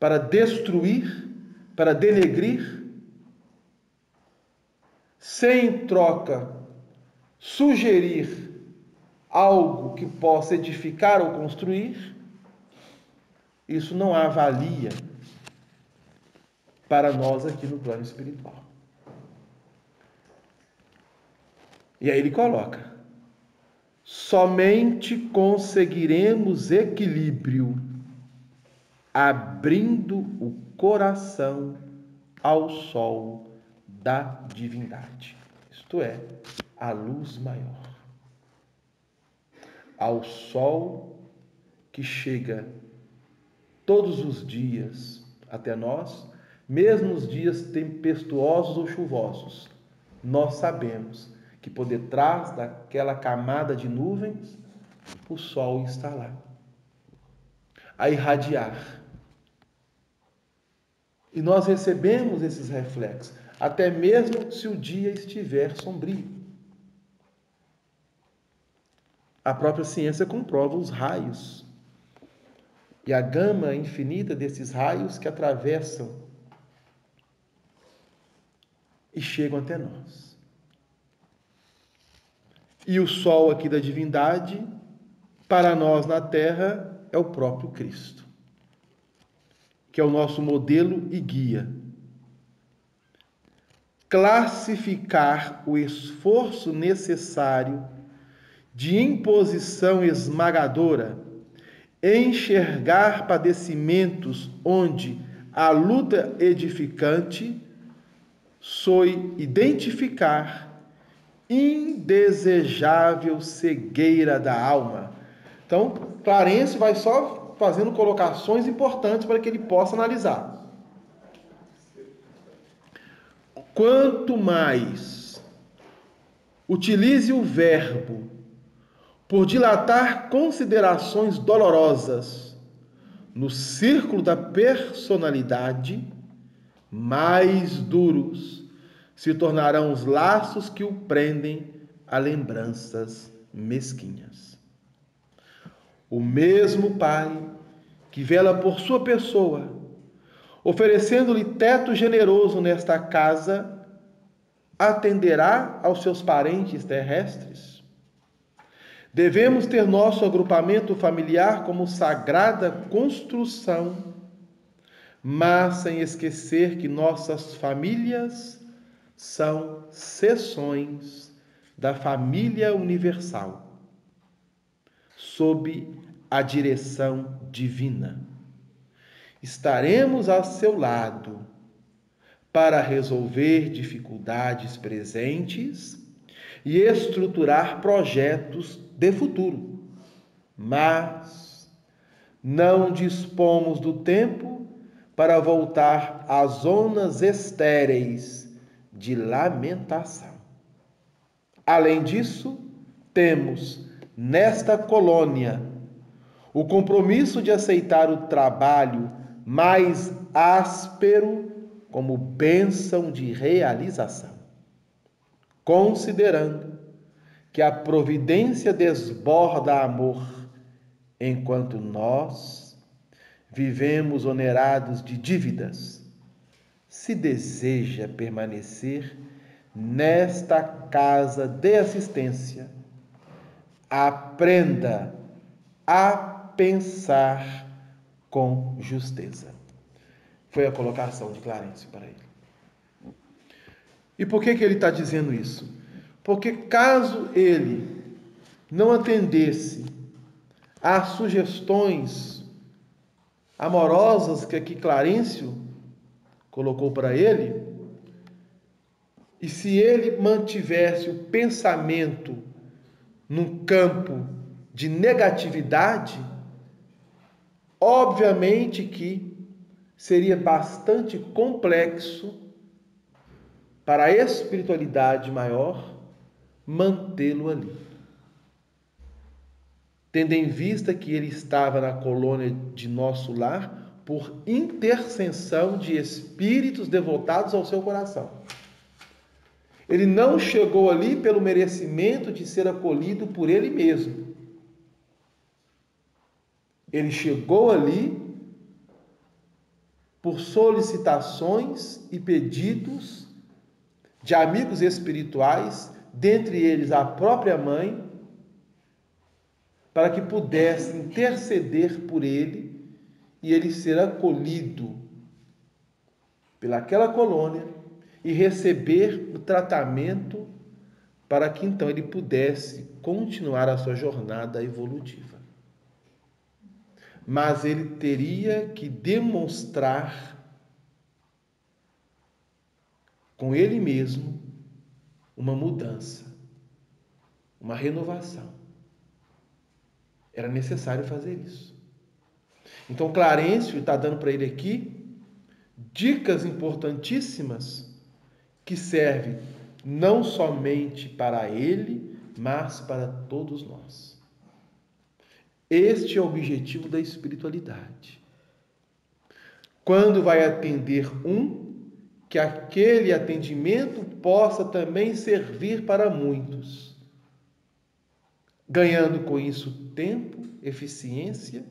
para destruir, para denegrir, sem em troca sugerir algo que possa edificar ou construir, isso não há valia para nós aqui no plano espiritual. E aí ele coloca: somente conseguiremos equilíbrio abrindo o coração ao sol da divindade, isto é, a luz maior, ao sol que chega todos os dias até nós, mesmo nos dias tempestuosos ou chuvosos. Nós sabemos que por detrás daquela camada de nuvens, o sol está lá, a irradiar. E nós recebemos esses reflexos, até mesmo se o dia estiver sombrio. A própria ciência comprova os raios e a gama infinita desses raios que atravessam e chegam até nós. E o sol aqui da divindade, para nós na Terra, é o próprio Cristo, que é o nosso modelo e guia. Classificar o esforço necessário de imposição esmagadora, enxergar padecimentos onde a luta edificante soe identificar indesejável cegueira da alma. Então, Clarencio vai só fazendo colocações importantes para que ele possa analisar. Quanto mais utilize o verbo por dilatar considerações dolorosas no círculo da personalidade, mais duros se tornarão os laços que o prendem a lembranças mesquinhas. O mesmo Pai que vela por sua pessoa, oferecendo-lhe teto generoso nesta casa, atenderá aos seus parentes terrestres? Devemos ter nosso agrupamento familiar como sagrada construção, mas sem esquecer que nossas famílias são seções da família universal, sob a direção divina. Estaremos ao seu lado para resolver dificuldades presentes e estruturar projetos de futuro. Mas não dispomos do tempo para voltar às zonas estéreis de lamentação. Além disso, temos nesta colônia o compromisso de aceitar o trabalho mais áspero como bênção de realização, considerando que a providência desborda amor, enquanto nós vivemos onerados de dívidas. Se deseja permanecer nesta casa de assistência, aprenda a pensar com justeza. Foi a colocação de Clarencio para ele. E por que ele está dizendo isso? Porque caso ele não atendesse às sugestões amorosas que aqui Clarencio colocou para ele, e se ele mantivesse o pensamento num campo de negatividade, obviamente que seria bastante complexo para a espiritualidade maior mantê-lo ali. Tendo em vista que ele estava na colônia de nosso lar por intercessão de espíritos devotados ao seu coração. Ele não chegou ali pelo merecimento de ser acolhido por ele mesmo. Ele chegou ali por solicitações e pedidos de amigos espirituais, dentre eles a própria mãe, para que pudesse interceder por ele e ele ser acolhido pelaquela colônia e receber o tratamento para que então ele pudesse continuar a sua jornada evolutiva. Mas ele teria que demonstrar com ele mesmo uma mudança, uma renovação. Era necessário fazer isso. Então, Clarencio está dando para ele aqui dicas importantíssimas que servem não somente para ele, mas para todos nós. Este é o objetivo da espiritualidade. Quando vai atender um, que aquele atendimento possa também servir para muitos, ganhando com isso tempo, eficiência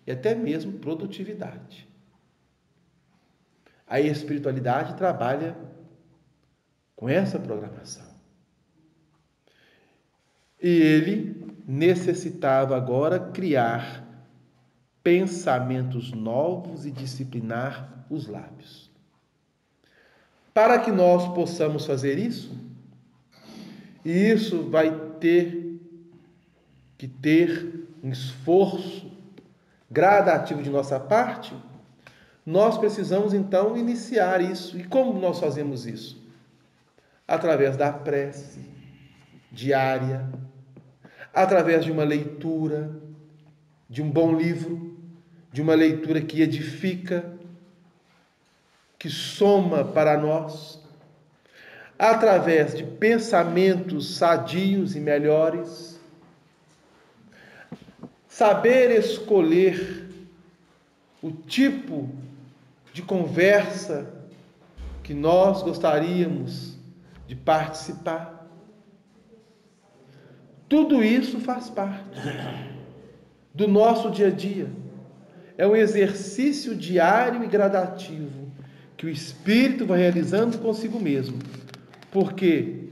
e até mesmo produtividade. A espiritualidade trabalha com essa programação. E ele necessitava agora criar pensamentos novos e disciplinar os lábios. Para que nós possamos fazer isso, e isso vai ter que ter um esforço gradativo de nossa parte, nós precisamos então iniciar isso. E como nós fazemos isso? Através da prece diária, através de uma leitura, de um bom livro, de uma leitura que edifica, que soma para nós, através de pensamentos sadios e melhores, saber escolher o tipo de conversa que nós gostaríamos de participar. Tudo isso faz parte do nosso dia a dia. É um exercício diário e gradativo que o espírito vai realizando consigo mesmo. Porque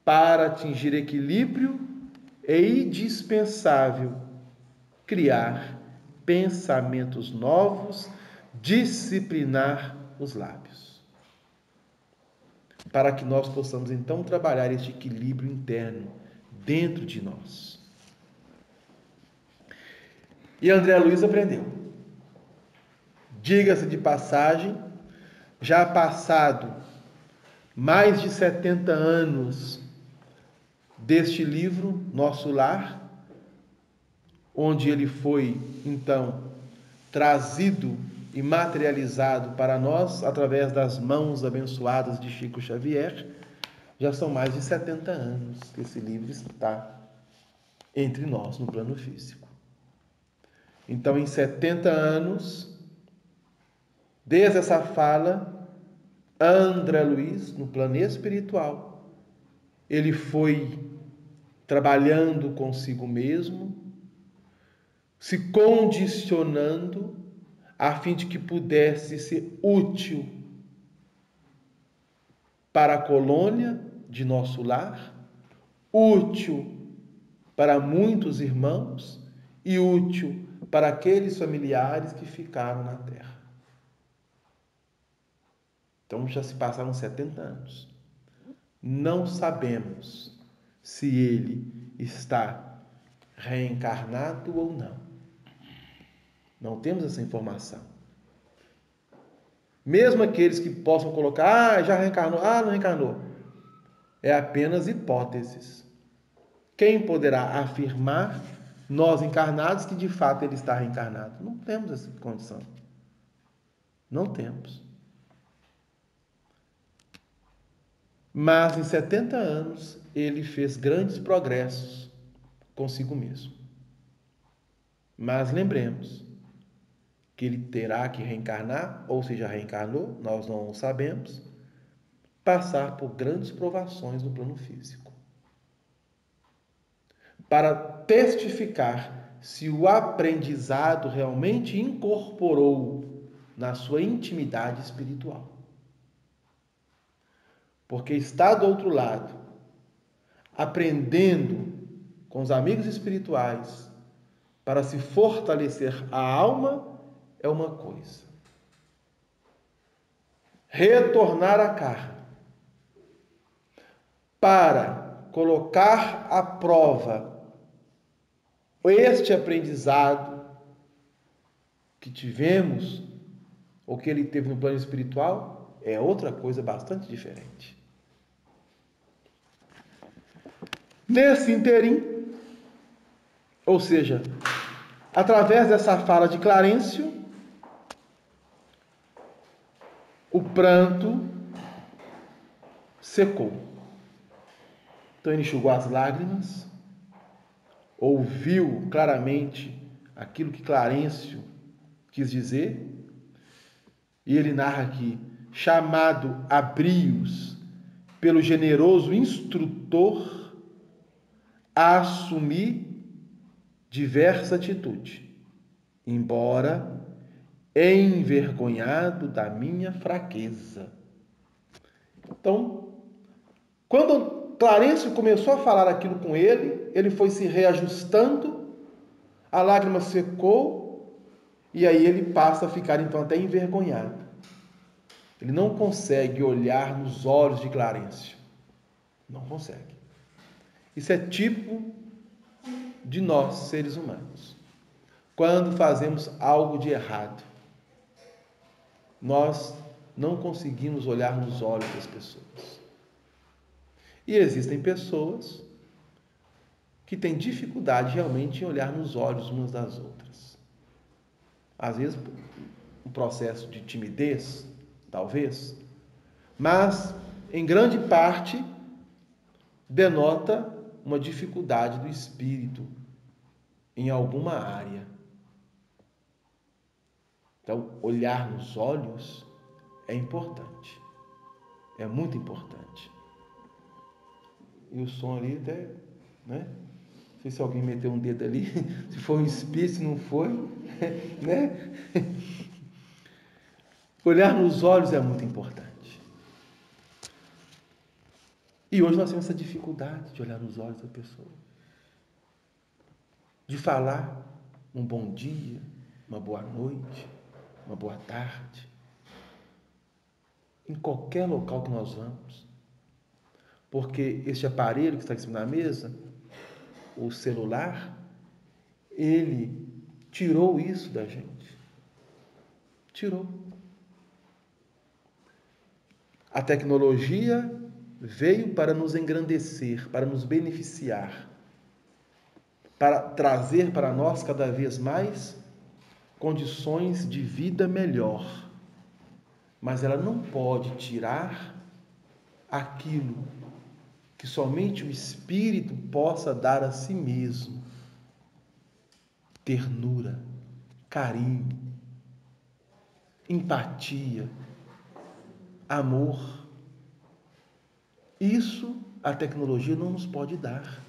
para atingir equilíbrio é indispensável criar pensamentos novos, disciplinar os lábios. Para que nós possamos então trabalhar este equilíbrio interno dentro de nós. E André Luiz aprendeu. Diga-se de passagem, já passado mais de 70 anos deste livro, Nosso Lar, onde ele foi, então, trazido e materializado para nós através das mãos abençoadas de Chico Xavier, já são mais de 70 anos que esse livro está entre nós no plano físico. Então, em 70 anos, desde essa fala, André Luiz, no plano espiritual, ele foi trabalhando consigo mesmo, se condicionando a fim de que pudesse ser útil para a colônia de Nosso Lar, útil para muitos irmãos e útil para aqueles familiares que ficaram na terra. Então já se passaram 70 anos. Não sabemos se ele está reencarnado ou não. Não temos essa informação. Mesmo aqueles que possam colocar, já reencarnou, não reencarnou. É apenas hipóteses. Quem poderá afirmar, nós encarnados, que de fato ele está reencarnado? Não temos essa condição. Não temos. Mas em 70 anos ele fez grandes progressos consigo mesmo. Mas lembremos que ele terá que reencarnar, ou se já reencarnou, nós não o sabemos, passar por grandes provações no plano físico, para testificar se o aprendizado realmente incorporou na sua intimidade espiritual. Porque está do outro lado, aprendendo com os amigos espirituais para se fortalecer a alma, é uma coisa. Retornar à carne para colocar à prova este aprendizado que tivemos, ou que ele teve no plano espiritual, é outra coisa bastante diferente. Nesse interim, ou seja, através dessa fala de Clarencio, o pranto secou. Então ele enxugou as lágrimas, ouviu claramente aquilo que Clarencio quis dizer E ele narra aqui, chamado a brios pelo generoso instrutor a assumir diversa atitude, embora envergonhado da minha fraqueza. Então, quando Clarencio começou a falar aquilo com ele, ele foi se reajustando, a lágrima secou, e aí ele passa a ficar então até envergonhado. Ele não consegue olhar nos olhos de Clarencio. Não consegue. Isso é tipo de nós, seres humanos. Quando fazemos algo de errado, nós não conseguimos olhar nos olhos das pessoas. E existem pessoas que têm dificuldade realmente em olhar nos olhos umas das outras. Às vezes, um processo de timidez, talvez, mas, em grande parte, denota uma dificuldade do espírito em alguma área. Então, olhar nos olhos é importante. É muito importante. E o som ali até, né? Não sei se alguém meteu um dedo ali, se foi um espírito, se não foi, né? Olhar nos olhos é muito importante. E hoje nós temos essa dificuldade de olhar nos olhos da pessoa. De falar um bom dia, uma boa noite, uma boa tarde. Em qualquer local que nós vamos. Porque este aparelho que está em cima da mesa, o celular, ele tirou isso da gente. Tirou. A tecnologia veio para nos engrandecer, para nos beneficiar, para trazer para nós cada vez mais condições de vida melhor. Mas ela não pode tirar aquilo que somente o Espírito possa dar a si mesmo. Ternura, carinho, empatia, amor. Isso a tecnologia não nos pode dar.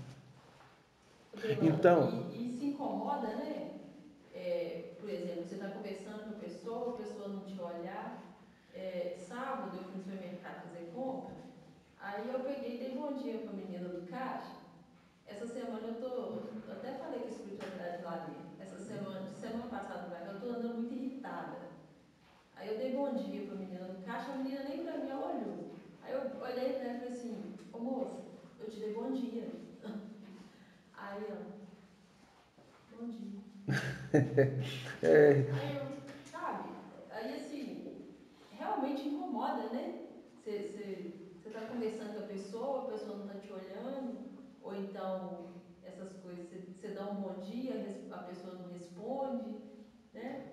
Então, e se incomoda, né? Por exemplo, você está conversando com a pessoa não te olhar. Sábado eu fui no supermercado fazer compra, aí eu peguei e dei bom dia para a menina do caixa. Essa semana eu até falei com a espiritualidade lá dentro. Semana passada pra cá, eu tô andando muito irritada. Aí eu dei bom dia pra menina do caixa, a menina nem pra mim ela olhou. Aí eu olhei pra ela e falei assim, ô moça, eu te dei bom dia. Aí ela, bom dia. Aí eu, sabe? Aí assim, realmente incomoda, né? Você tá conversando com a pessoa não tá te olhando, ou então essas coisas, você dá um bom dia, a pessoa não responde, né?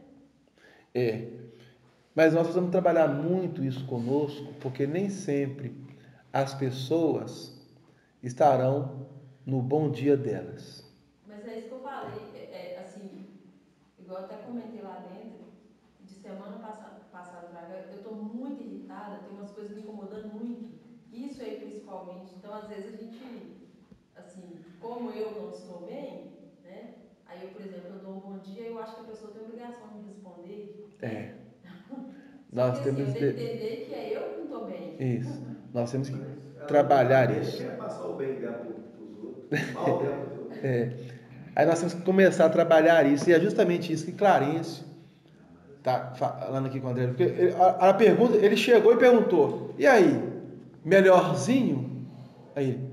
mas nós precisamos trabalhar muito isso conosco, porque nem sempre as pessoas estarão no bom dia delas. Mas é isso que eu falei, assim, igual eu até comentei lá dentro, de semana passada pra cá, eu tô muito irritada, tem umas coisas me incomodando muito, isso aí principalmente, então às vezes a gente, assim, como eu não estou bem, né, aí eu, por exemplo, eu dou um bom dia, eu acho que a pessoa tem a obrigação de me responder, né? Só que Nós assim, temos eu tenho que entender que é eu que não estou bem. isso. Nós temos que Ela trabalhar não isso. quer passar o bem dela para os outros, o mal dela para os outros. Aí nós temos que começar a trabalhar isso. E é justamente isso que Clarencio está falando aqui com o André. Porque a pergunta, ele chegou e perguntou: e aí, melhorzinho? Aí ele,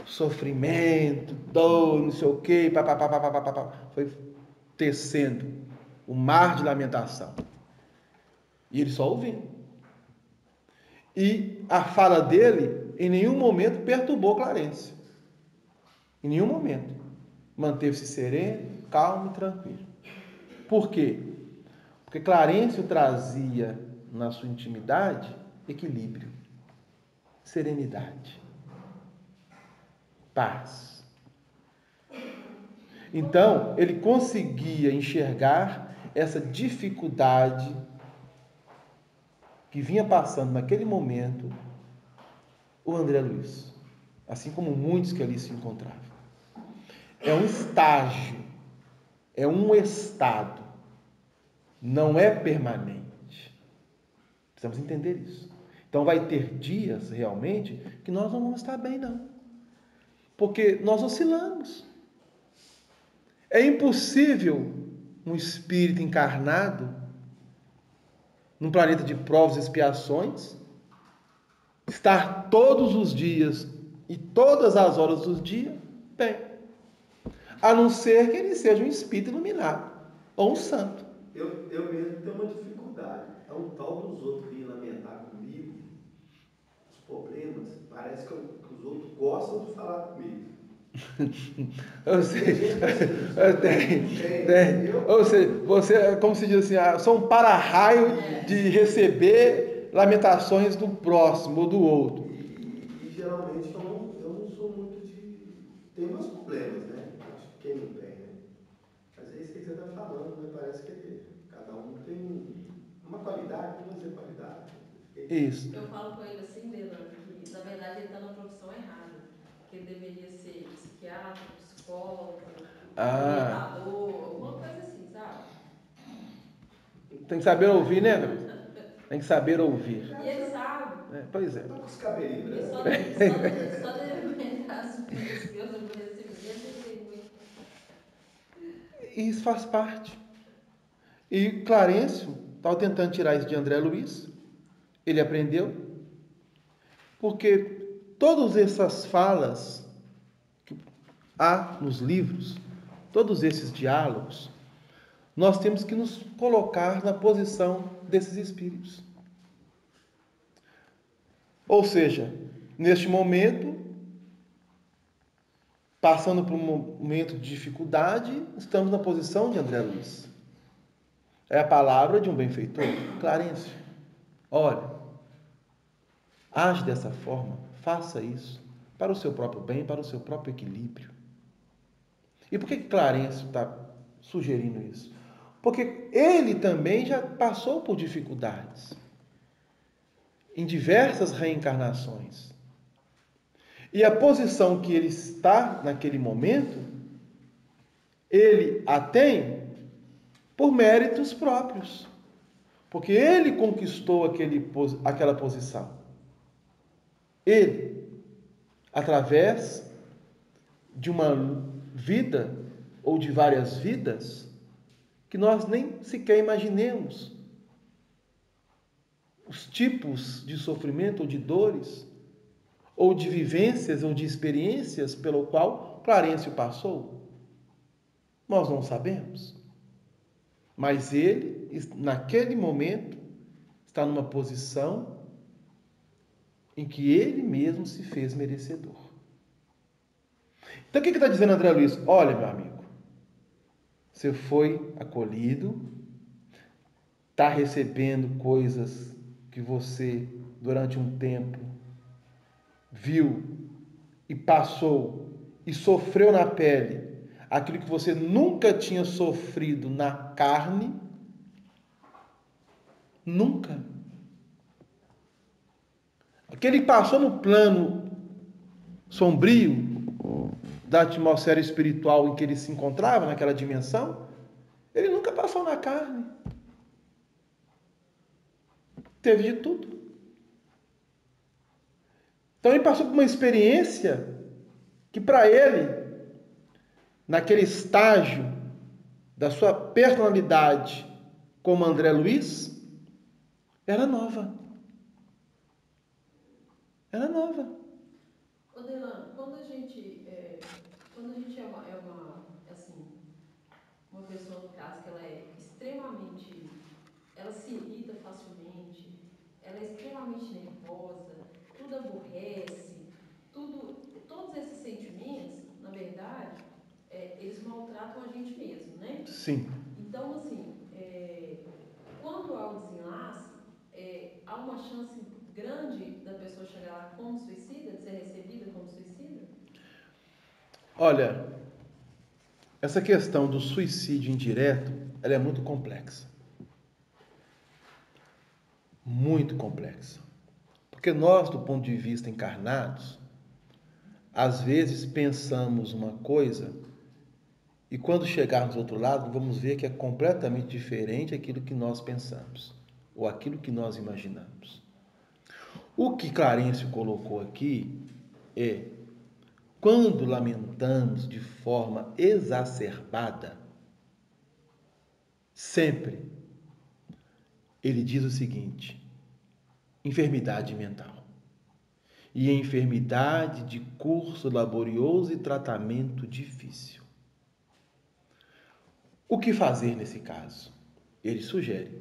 sofrimento, dor, não sei o quê, papapá, foi tecendo o mar de lamentação. E ele só ouvindo. E a fala dele em nenhum momento perturbou Clarencio. Em nenhum momento. Manteve-se sereno, calmo e tranquilo. Por quê? Porque Clarencio trazia na sua intimidade equilíbrio, serenidade, paz. Então, ele conseguia enxergar essa dificuldade que vinha passando naquele momento o André Luiz, assim como muitos que ali se encontravam. É um estágio, é um estado, não é permanente. Precisamos entender isso. Então vai ter dias realmente que nós não vamos estar bem, não. Porque nós oscilamos. É impossível um espírito encarnado num planeta de provas e expiações estar todos os dias e todas as horas do dia bem. A não ser que ele seja um espírito iluminado ou um santo. Eu mesmo tenho uma dificuldade. É um tal dos outros virem lamentar comigo os problemas. Parece que os outros gostam de falar comigo. Eu sei. Tem. Ou seja, você, como se diz assim, eu sou um para-raio de receber lamentações do próximo ou do outro. E geralmente eu não sou muito de. Tem meus problemas, né? Acho que quem não tem, né? Mas é isso que você está falando, né? Parece que cada um tem uma qualidade, não vou dizer qualidade. Isso. Eu falo com ele assim, Delano, que na verdade ele está na profissão errada. Que ele deveria ser psiquiatra, psicólogo, orientador, alguma coisa assim, sabe? Tem que saber ouvir, né? Tem que saber ouvir. E ele sabe. Pois é. Tá com os cabelinhos E brancos. só dele aumentar as coisas que eu não recebimento, ele muito. E isso faz parte. E Clarencio estava tentando tirar isso de André Luiz. Ele aprendeu. Porque todas essas falas que há nos livros, todos esses diálogos, nós temos que nos colocar na posição desses espíritos. Ou seja, neste momento, passando por um momento de dificuldade, estamos na posição de André Luiz. É a palavra de um benfeitor, Clarencio. Olha, age dessa forma, faça isso, para o seu próprio bem, para o seu próprio equilíbrio. E por que Clarencio está sugerindo isso? Porque ele também já passou por dificuldades em diversas reencarnações. E a posição que ele está naquele momento, ele a tem por méritos próprios. Porque ele conquistou aquela posição. Ele, através de uma vida ou de várias vidas que nós nem sequer imaginemos os tipos de sofrimento ou de dores ou de vivências ou de experiências pelo qual Clarencio passou. Nós não sabemos. Mas ele, naquele momento, está numa posição em que ele mesmo se fez merecedor. Então o que está dizendo André Luiz? Olha, meu amigo, você foi acolhido, está recebendo coisas que você, durante um tempo, viu e passou e sofreu na pele aquilo que você nunca tinha sofrido na carne. Nunca. Aquele que passou no plano sombrio da atmosfera espiritual em que ele se encontrava, naquela dimensão, ele nunca passou na carne. Teve de tudo. Então ele passou por uma experiência que para ele, naquele estágio da sua personalidade como André Luiz, era nova. Era nova. Ô Delano, quando a gente uma pessoa, no caso, que ela é extremamente, ela se irrita facilmente, ela é extremamente nervosa, tudo aborrece, todos esses sentimentos, na verdade, eles maltratam a gente mesmo, né? Sim. Então, assim, quando há o desenlace, há uma chance grande da pessoa chegar lá como suicida, de ser recebida como suicida? Olha, essa questão do suicídio indireto ela é muito complexa. Muito complexa. Porque nós, do ponto de vista encarnados, às vezes pensamos uma coisa e quando chegarmos do outro lado, vamos ver que é completamente diferente aquilo que nós pensamos ou aquilo que nós imaginamos. O que Clarencio colocou aqui é: quando lamentamos de forma exacerbada, sempre ele diz o seguinte: enfermidade mental. E enfermidade de curso laborioso e tratamento difícil. O que fazer nesse caso? Ele sugere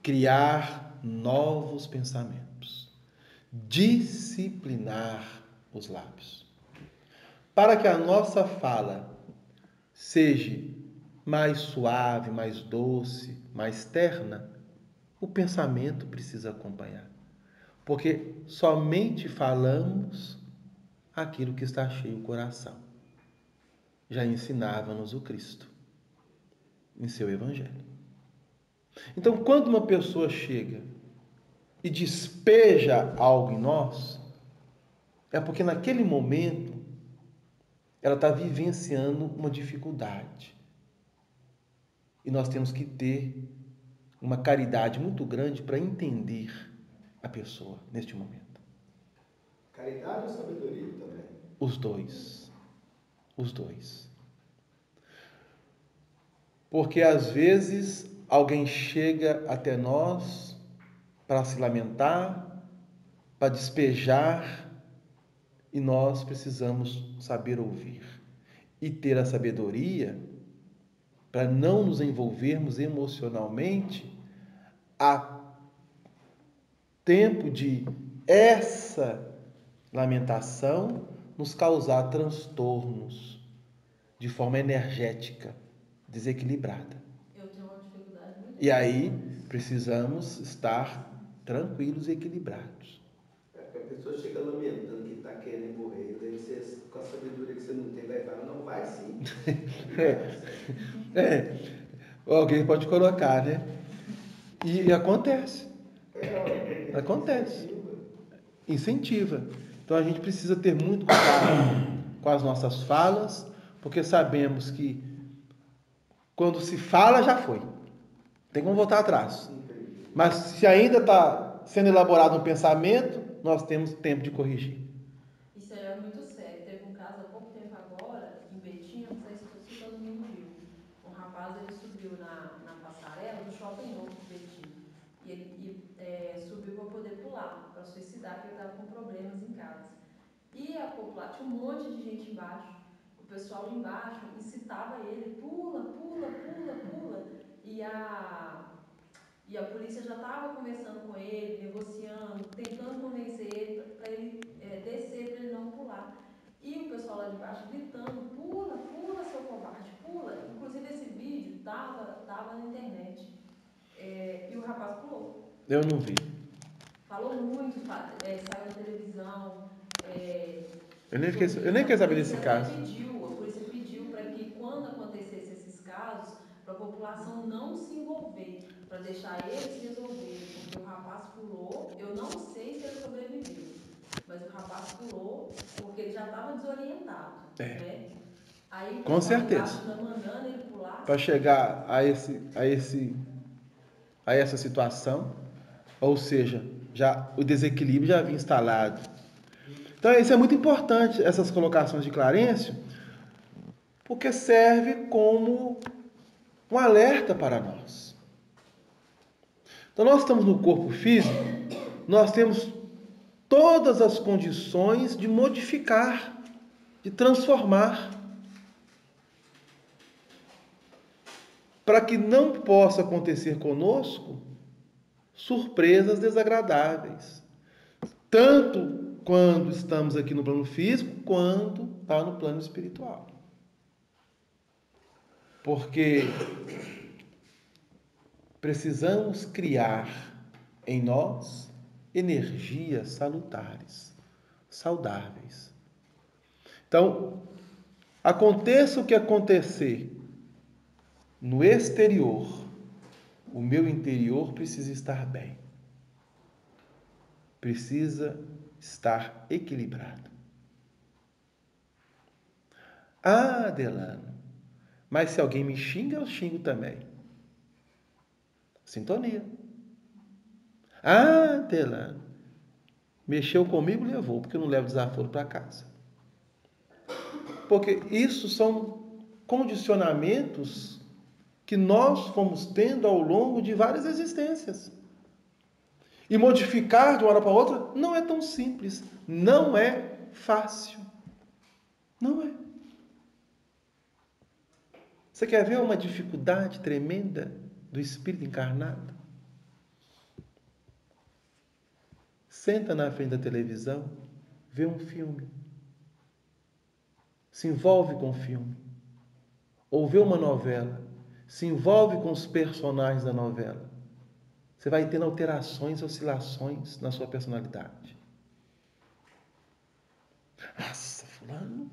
criar novos pensamentos, disciplinar os lábios, para que a nossa fala seja mais suave, mais doce, mais terna. O pensamento precisa acompanhar, porque somente falamos aquilo que está cheio o coração. Já ensinava-nos o Cristo em seu Evangelho. Então, quando uma pessoa chega e despeja algo em nós, é porque naquele momento ela está vivenciando uma dificuldade. E nós temos que ter uma caridade muito grande para entender a pessoa neste momento. Caridade ou sabedoria também? Os dois. Os dois. Porque às vezes alguém chega até nós para se lamentar, para despejar, e nós precisamos saber ouvir e ter a sabedoria para não nos envolvermos emocionalmente a tempo de essa lamentação nos causar transtornos de forma energética, desequilibrada. Eu tenho uma dificuldade muito E aí grande. precisamos estar tranquilos e equilibrados. Porque a pessoa chega lamentando que está querendo morrer, daí você, com a sabedoria que você não tem, vai falar, não, vai sim. Alguém pode colocar, né? E acontece. Acontece. Incentiva. Então a gente precisa ter muito cuidado com as nossas falas, porque sabemos que quando se fala, já foi. Tem como voltar atrás. Mas se ainda está sendo elaborado um pensamento, nós temos tempo de corrigir. Isso aí é muito sério. Teve um caso há pouco tempo agora, em Betim, não sei se todo mundo viu. Um rapaz, ele subiu na passarela do Shopping Novo de Betim. E ele subiu para poder pular, para suicidar, porque ele estava com problemas em casa. E a população, tinha um monte de gente embaixo. O pessoal embaixo incitava ele, pula, pula, pula, pula. E a polícia já estava conversando com ele, negociando, tentando convencer ele para ele descer, para ele não pular. E o pessoal lá de baixo gritando, pula, pula, seu covarde, pula. Inclusive esse vídeo estava na internet. E o rapaz pulou. Eu não vi. Falou muito, saiu na televisão. Eu nem quero saber desse caso. A polícia pediu para que quando acontecesse esses casos, para a população não se envolver, para deixar eles resolverem, porque o rapaz pulou, eu não sei se ele sobreviveu, mas o rapaz pulou porque ele já estava desorientado, né? Aí, com certeza. Mandando ele pular. Para chegar a essa situação, ou seja, já o desequilíbrio já havia instalado. Então isso é muito importante, essas colocações de Clarencio, porque serve como um alerta para nós. Então nós estamos no corpo físico, nós temos todas as condições de modificar, de transformar, para que não possa acontecer conosco surpresas desagradáveis, tanto quando estamos aqui no plano físico, quanto está no plano espiritual. Porque precisamos criar em nós energias salutares, saudáveis. Então, aconteça o que acontecer no exterior, o meu interior precisa estar bem. Precisa estar equilibrado. Ah, Delano, mas se alguém me xinga, eu xingo também. Sintonia. Ah, Delano, mexeu comigo, levou, porque eu não levo desaforo para casa. Porque isso são condicionamentos que nós fomos tendo ao longo de várias existências. E modificar de uma hora para outra não é tão simples, não é fácil. Não é. Você quer ver uma dificuldade tremenda do espírito encarnado? Senta na frente da televisão, vê um filme, se envolve com o filme, ou vê uma novela, se envolve com os personagens da novela. Você vai tendo alterações, oscilações na sua personalidade. Nossa, fulano,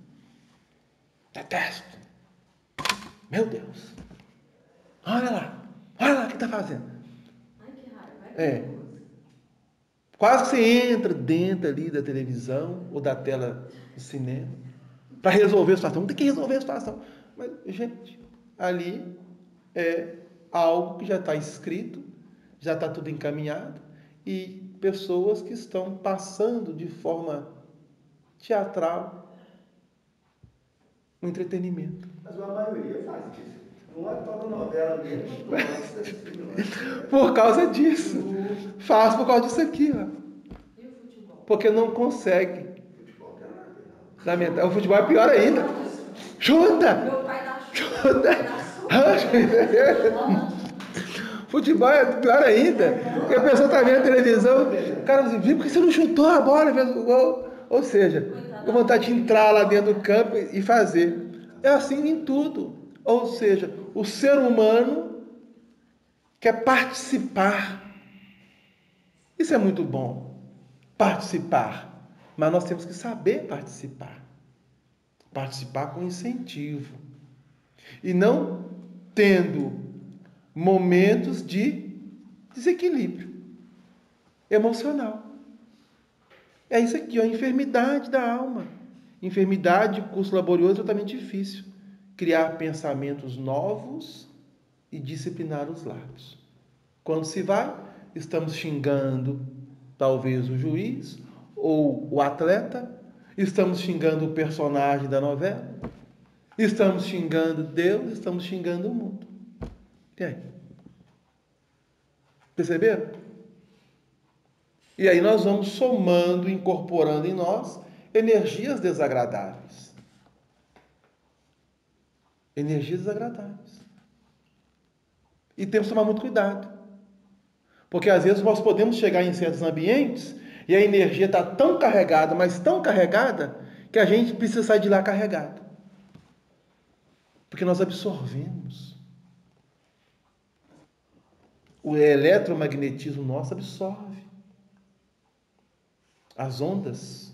detesto. Meu Deus. Olha lá o que está fazendo. Ai, que raiva. É. Quase que você entra dentro ali da televisão ou da tela do cinema para resolver a situação. Não tem que resolver a situação. Mas, gente, ali é algo que já está escrito, já está tudo encaminhado e pessoas que estão passando de forma teatral o entretenimento. Mas a maioria faz isso. Não é toda novela mesmo, por causa disso. Faz por causa disso aqui, ó. E o futebol? Porque não consegue. Futebol tem nada. Lamentável. O futebol é pior ainda. Chuta! Meu pai dá chuta. Futebol é pior ainda. Porque a pessoa está vendo a televisão, o cara diz, por que você não chutou a bola e fez o gol? Ou seja, com vontade de entrar lá dentro do campo e fazer. É assim em tudo. Ou seja, o ser humano quer participar. Isso é muito bom. Participar. Mas nós temos que saber participar. Participar com incentivo. E não tendo momentos de desequilíbrio emocional. É isso aqui, a enfermidade da alma. Enfermidade, curso laborioso, é totalmente difícil. Criar pensamentos novos e disciplinar os lábios. Quando se vai, estamos xingando talvez o juiz ou o atleta, estamos xingando o personagem da novela, estamos xingando Deus, estamos xingando o mundo. E aí? Perceberam? E aí nós vamos somando, incorporando em nós energias desagradáveis. Energias desagradáveis. E temos que tomar muito cuidado. Porque às vezes nós podemos chegar em certos ambientes e a energia está tão carregada, mas tão carregada, que a gente precisa sair de lá carregado. Porque nós absorvemos. O eletromagnetismo nosso absorve. As ondas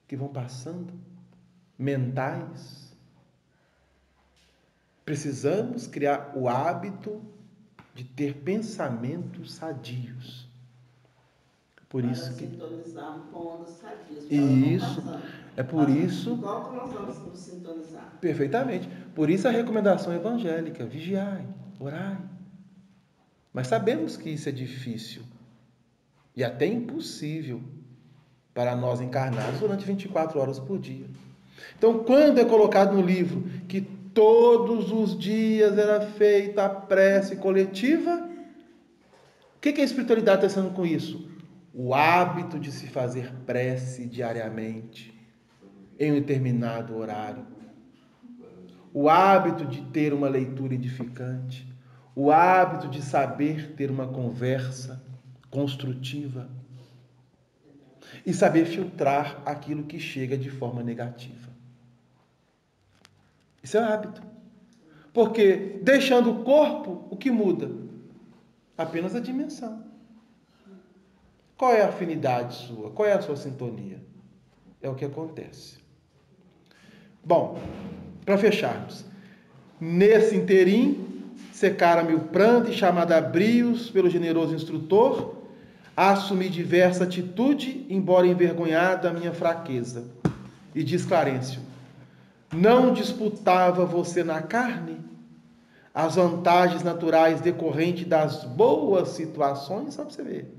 que vão passando, mentais. Precisamos criar o hábito de ter pensamentos sadios. Por para isso que sintonizar com ondas sadias. isso é por isso. Igual que nós vamos nos sintonizar. Perfeitamente. Por isso a recomendação evangélica: vigiai, orai. Mas sabemos que isso é difícil e até impossível para nós encarnados durante 24 horas por dia. Então, quando é colocado no livro que todos os dias era feita a prece coletiva, o que a espiritualidade está sendo com isso? O hábito de se fazer prece diariamente, em um determinado horário. O hábito de ter uma leitura edificante. O hábito de saber ter uma conversa construtiva. E saber filtrar aquilo que chega de forma negativa. Isso é hábito. Porque deixando o corpo, o que muda? Apenas a dimensão. Qual é a afinidade sua? Qual é a sua sintonia? É o que acontece. Bom, para fecharmos, nesse interim, secara-me o pranto e, chamado a brios pelo generoso instrutor, assumi diversa atitude, embora envergonhada a minha fraqueza. E diz Clarencio: não disputava você na carne as vantagens naturais decorrentes das boas situações? Só para você ver.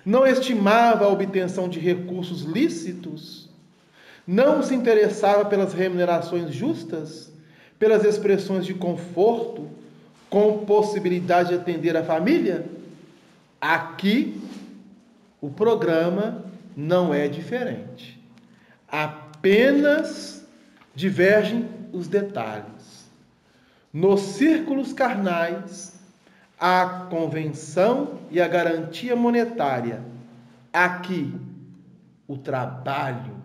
Não estimava a obtenção de recursos lícitos? Não se interessava pelas remunerações justas? Pelas expressões de conforto, com possibilidade de atender a família? Aqui, o programa não é diferente. Apenas divergem os detalhes. Nos círculos carnais, a convenção e a garantia monetária. Aqui, o trabalho,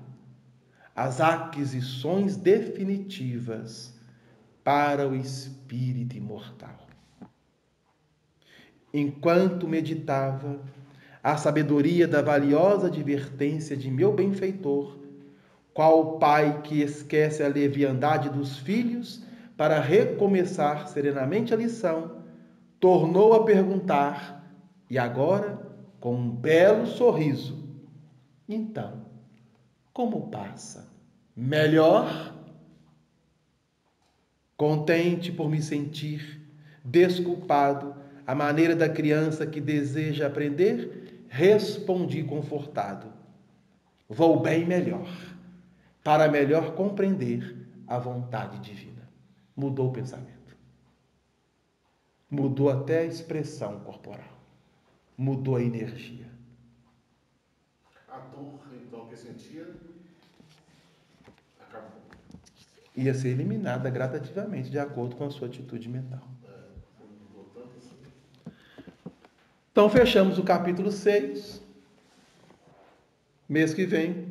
as aquisições definitivas para o espírito imortal. Enquanto meditava a sabedoria da valiosa advertência de meu benfeitor, qual pai que esquece a leviandade dos filhos para recomeçar serenamente a lição, tornou a perguntar, e agora com um belo sorriso: então, como passa? Melhor? Contente por me sentir desculpado, à maneira da criança que deseja aprender, respondi confortado: vou bem melhor, para melhor compreender a vontade divina. Mudou o pensamento. Mudou até a expressão corporal. Mudou a energia. A dor, então, que sentia, acabou. Ia ser eliminada gradativamente, de acordo com a sua atitude mental. Mudou tanto assim. Então, fechamos o capítulo 6. Mês que vem